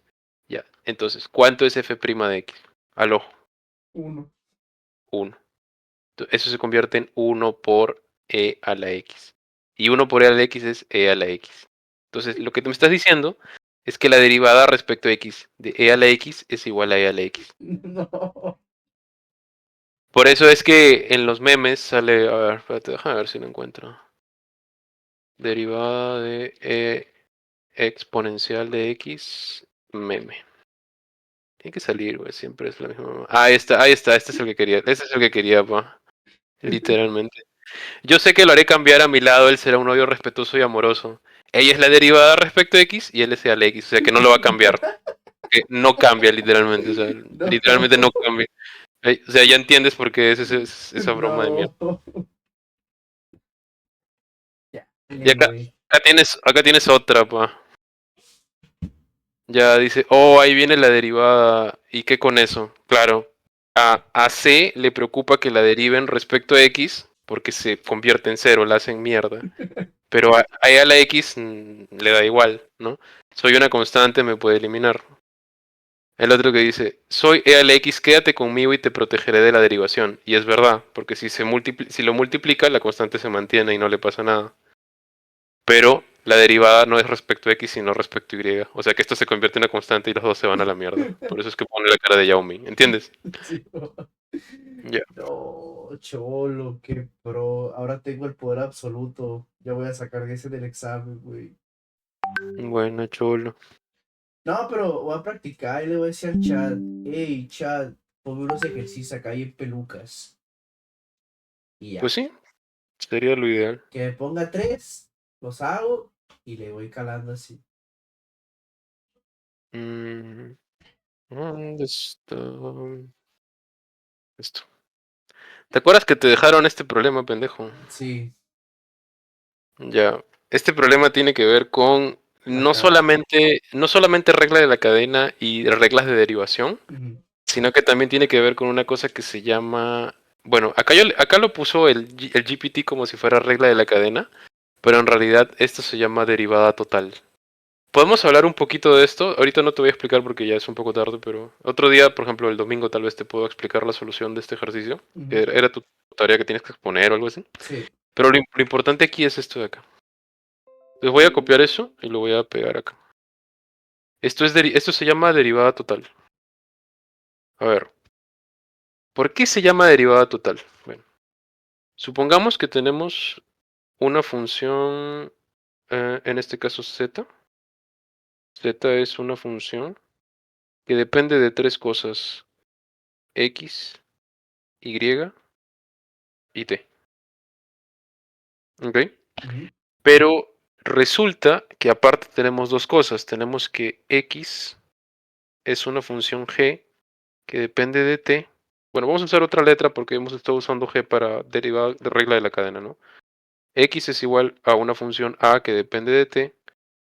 Ya, entonces, ¿cuánto es f' de x? Al ojo, 1. 1. Eso se convierte en 1 por e a la x. Y 1 por e a la x es e a la x. Entonces, lo que tú me estás diciendo es que la derivada respecto a x de e a la x es igual a e a la x. No. Por eso es que en los memes sale, a ver, espérate, déjame ver si lo encuentro. Derivada de e exponencial de x, meme. Tiene que salir, güey, siempre es la misma. Ah, ahí está, este es el que quería, este es el que quería, pa. Literalmente. Yo sé que lo haré cambiar a mi lado, él será un novio respetuoso y amoroso. Ella es la derivada respecto a x y él es la x, o sea que no lo va a cambiar. Que no cambia literalmente, o sea, literalmente no No. cambia. O sea, ya entiendes por qué es esa broma de mierda. No. Ya, Y güey. acá tienes otra, pa. Ya dice, oh, ahí viene la derivada. ¿Y qué con eso? Claro, a C le preocupa que la deriven respecto a X porque se convierte en cero, la hacen mierda. Pero a la X le da igual, ¿no? Soy una constante, me puede eliminar. El otro que dice, soy e a la X, quédate conmigo y te protegeré de la derivación. Y es verdad, porque si lo multiplica, la constante se mantiene y no le pasa nada. Pero la derivada no es respecto a x, sino respecto a y. O sea que esto se convierte en una constante y los dos se van a la mierda. Por eso es que pone la cara de Yao Ming, ¿entiendes? Sí, Ya. no, cholo, qué pro. Ahora tengo el poder absoluto. Ya voy a sacar ese del examen, güey. Bueno, chulo. No, pero voy a practicar y le voy a decir al chat, hey, chat, ponme unos ejercicios acá y en pelucas. Y Pues ya. sí, sería lo ideal. Que me ponga tres, los hago y le voy calando así. Mm, ¿Dónde está esto? ¿Te acuerdas que te dejaron este problema, pendejo? Sí, Ya. Este problema tiene que ver con la cara. no solamente regla de la cadena y reglas de derivación, Ujú, sino que también tiene que ver con una cosa que se llama, bueno, acá lo puso el GPT como si fuera regla de la cadena, pero en realidad esto se llama derivada total. Podemos hablar un poquito de esto, ahorita no te voy a explicar porque ya es un poco tarde, pero otro día, por ejemplo, el domingo tal vez te puedo explicar la solución de este ejercicio, que ujú. era tu tarea que tienes que exponer o algo así. Sí. Pero lo importante aquí es esto de acá. Les voy a copiar eso y lo voy a pegar acá. Esto se llama derivada total. A ver, ¿por qué se llama derivada total? Bueno, supongamos que tenemos una función, en este caso z. Z es una función que depende de tres cosas, x, y y t. ¿Ok? Ujú, Pero resulta que aparte tenemos dos cosas. Tenemos que x es una función g que depende de t. Bueno, vamos a usar otra letra porque hemos estado usando g para derivar de regla de la cadena, ¿no? X es igual a una función a que depende de t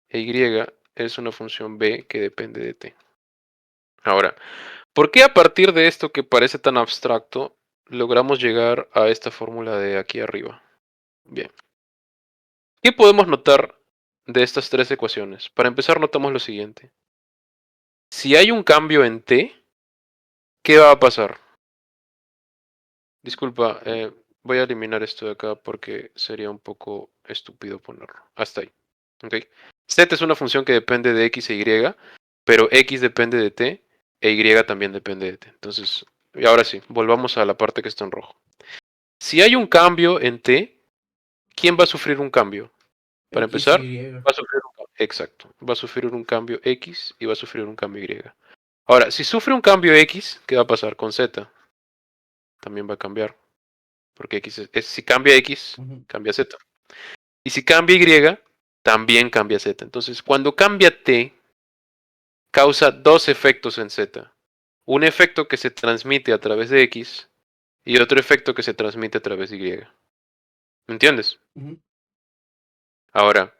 e y es una función b que depende de t. Ahora, ¿por qué a partir de esto que parece tan abstracto logramos llegar a esta fórmula de aquí arriba. Bien. ¿Qué podemos notar de estas tres ecuaciones? Para empezar, notamos lo siguiente. Si hay un cambio en t, ¿qué va a pasar? Disculpa, voy a eliminar esto de acá porque sería un poco estúpido ponerlo. Hasta ahí. ¿Ok? Z es una función que depende de x e y, pero x depende de t e y también depende de t. Entonces, y ahora sí, volvamos a la parte que está en rojo. Si hay un cambio en t, ¿quién va a sufrir un cambio? Para X, empezar, Y. va a sufrir un cambio. Exacto. Va a sufrir un cambio x y va a sufrir un cambio y. Ahora, si sufre un cambio x, ¿qué va a pasar con z? También va a cambiar. Porque x si cambia x, Ujú. cambia z. Y si cambia y, también cambia z. Entonces, cuando cambia t, causa dos efectos en z. Un efecto que se transmite a través de x y otro efecto que se transmite a través de y. ¿Me entiendes? Ujú. Ahora,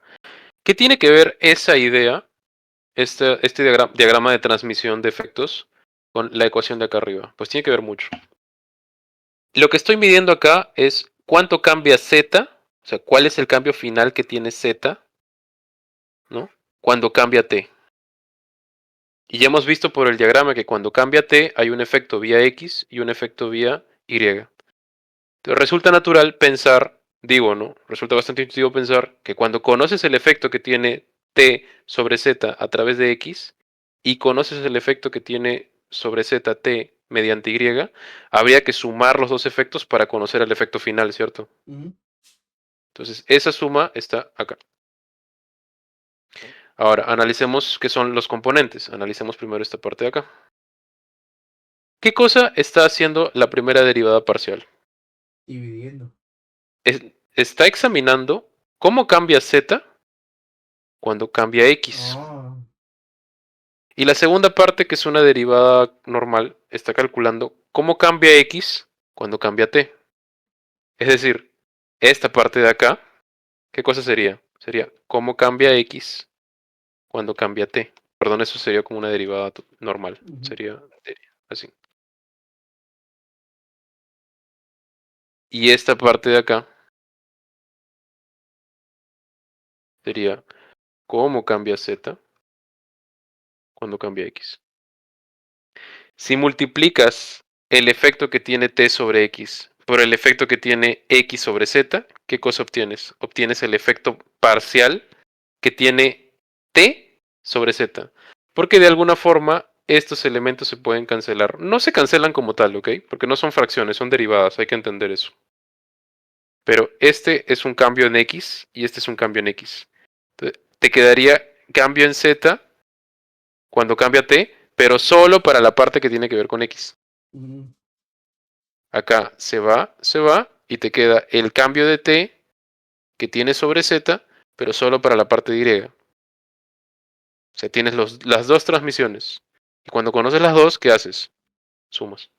¿qué tiene que ver esa idea, este diagrama de transmisión de efectos, con la ecuación de acá arriba? Pues tiene que ver mucho. Lo que estoy midiendo acá es cuánto cambia z, o sea, cuál es el cambio final que tiene z, ¿no? Cuando cambia t. Y ya hemos visto por el diagrama que cuando cambia t hay un efecto vía x y un efecto vía y. Entonces resulta natural pensar, digo, ¿no? Resulta bastante intuitivo pensar que cuando conoces el efecto que tiene t sobre z a través de x y conoces el efecto que tiene sobre z t mediante y, habría que sumar los dos efectos para conocer el efecto final, ¿cierto? Ujú. Entonces, esa suma está acá. Ahora, analicemos qué son los componentes. Analicemos primero esta parte de acá. ¿Qué cosa está haciendo la primera derivada parcial? Dividiendo. Está examinando cómo cambia z cuando cambia x. Ah. Y la segunda parte, que es una derivada normal, está calculando cómo cambia x cuando cambia t. Es decir, esta parte de acá, ¿qué cosa sería? Sería cómo cambia x cuando cambia t. Perdón, eso sería como una derivada normal. Ujú. Sería así. Y esta parte de acá sería cómo cambia z cuando cambia x. Si multiplicas el efecto que tiene t sobre x por el efecto que tiene x sobre z, ¿qué cosa obtienes? Obtienes el efecto parcial que tiene t sobre z. Porque de alguna forma estos elementos se pueden cancelar. No se cancelan como tal, ¿ok? Porque no son fracciones, son derivadas, hay que entender eso. Pero este es un cambio en x y este es un cambio en x. Entonces, te quedaría cambio en z cuando cambia t, pero solo para la parte que tiene que ver con x. Ujú. Acá se va y te queda el cambio de t que tiene sobre z, pero solo para la parte de y. O sea, tienes las dos transmisiones. Y cuando conoces las dos, ¿qué haces? Sumas.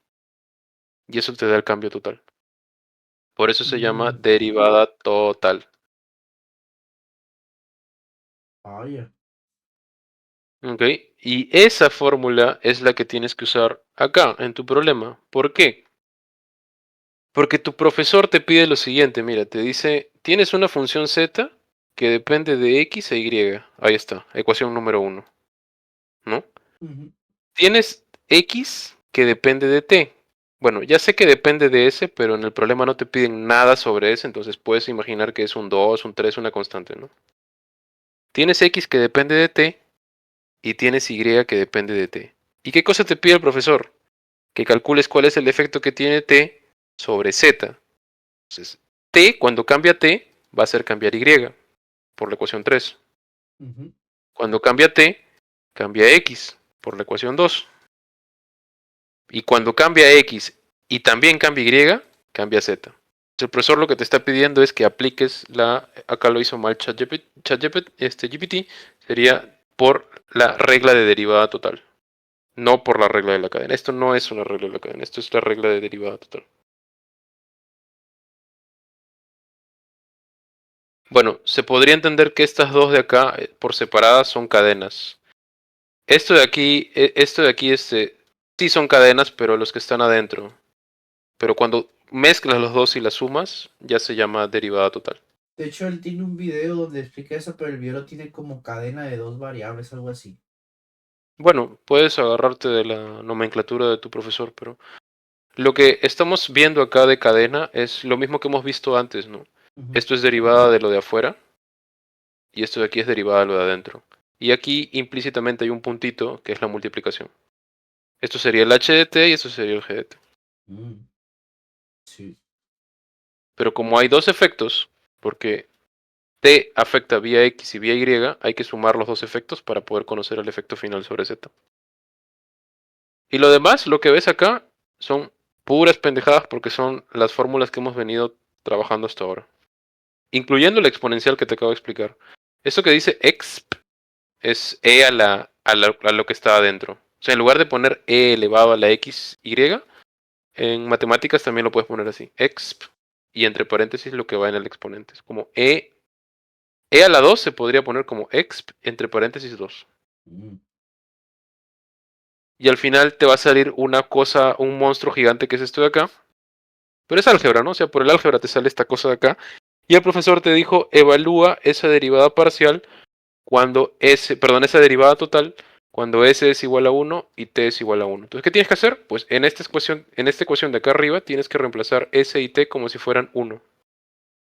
Y eso te da el cambio total. Por eso se llama Mm. derivada total. Vaya. ¿Ok? Y esa fórmula es la que tienes que usar acá, en tu problema. ¿Por qué? Porque tu profesor te pide lo siguiente, mira, te dice, tienes una función z que depende de x e y. Ahí está, ecuación número 1, ¿no? Ujú. Tienes x que depende de t. Bueno, ya sé que depende de s, pero en el problema no te piden nada sobre s, entonces puedes imaginar que es un 2, un 3, una constante, ¿no? Tienes x que depende de t y tienes y que depende de t. ¿Y qué cosa te pide el profesor? Que calcules cuál es el efecto que tiene t sobre z. Entonces, t, cuando cambia t, va a hacer cambiar y por la ecuación 3. Ujú. Cuando cambia t, cambia x por la ecuación 2. Y cuando cambia x y también cambia y, cambia z. El profesor lo que te está pidiendo es que apliques acá lo hizo mal GPT, sería por la regla de derivada total, no por la regla de la cadena. Esto no es una regla de la cadena, esto es la regla de derivada total. Bueno, se podría entender que estas dos de acá por separadas son cadenas. Esto de aquí, sí son cadenas, pero los que están adentro. Pero cuando mezclas los dos y las sumas, ya se llama derivada total. De hecho, él tiene un video donde explica eso, pero el video lo tiene como cadena de dos variables, algo así. Bueno, puedes agarrarte de la nomenclatura de tu profesor, pero lo que estamos viendo acá de cadena es lo mismo que hemos visto antes, ¿no? Ujú. Esto es derivada de lo de afuera y esto de aquí es derivada de lo de adentro. Y aquí implícitamente hay un puntito que es la multiplicación. Esto sería el h de t y esto sería el g de t. Mm, sí. Pero como hay dos efectos, porque t afecta vía x y vía y, hay que sumar los dos efectos para poder conocer el efecto final sobre z. Y lo demás, lo que ves acá, son puras pendejadas porque son las fórmulas que hemos venido trabajando hasta ahora. Incluyendo la exponencial que te acabo de explicar. Esto que dice exp es e a lo que está adentro. O sea, en lugar de poner e elevado a la x, y, en matemáticas también lo puedes poner así. Exp y entre paréntesis lo que va en el exponente. Es como e a la 2 se podría poner como exp entre paréntesis 2. Mm. Y al final te va a salir una cosa, un monstruo gigante que es esto de acá. Pero es álgebra, ¿no? O sea, por el álgebra te sale esta cosa de acá. Y el profesor te dijo, evalúa esa derivada parcial cuando S, perdón, esa derivada total cuando S es igual a 1 y T es igual a 1. Entonces, ¿qué tienes que hacer? Pues en esta ecuación de acá arriba tienes que reemplazar S y T como si fueran 1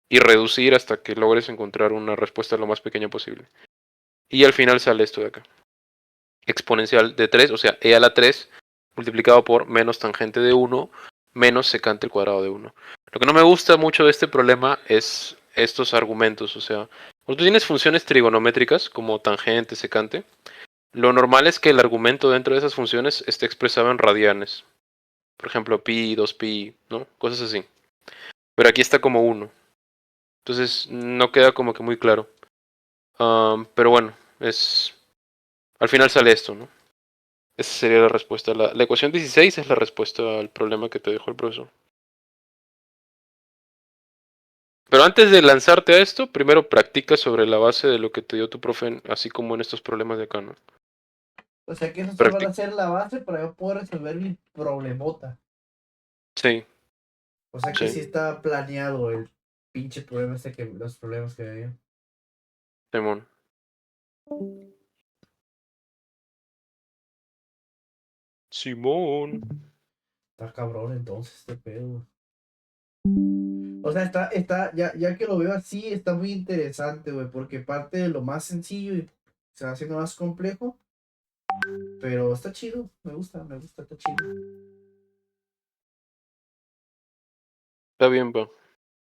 y reducir hasta que logres encontrar una respuesta lo más pequeña posible. Y al final sale esto de acá. Exponencial de 3, o sea, e a la 3 multiplicado por menos tangente de 1 menos secante al cuadrado de 1. Lo que no me gusta mucho de este problema es estos argumentos, o sea, cuando tú tienes funciones trigonométricas como tangente, secante, lo normal es que el argumento dentro de esas funciones esté expresado en radianes. Por ejemplo, pi, 2pi, ¿no? Cosas así. Pero aquí está como 1. Entonces no queda como que muy claro. Pero bueno, al final sale esto, ¿no? Esa sería la respuesta. La ecuación 16 es la respuesta al problema que te dejó el profesor. Pero antes de lanzarte a esto, primero practica sobre la base de lo que te dio tu profe, así como en estos problemas de acá, ¿no? O sea que esos solo van Practic a ser la base para yo poder resolver mi problemota. sí, O sea que sí, sí está planeado el pinche problema este que los problemas que me dio. Simón. Simón. Está cabrón entonces este pedo. O sea, ya que lo veo así, está muy interesante, güey, porque parte de lo más sencillo y se va haciendo más complejo, pero está chido, me gusta, está chido. Está bien, pa.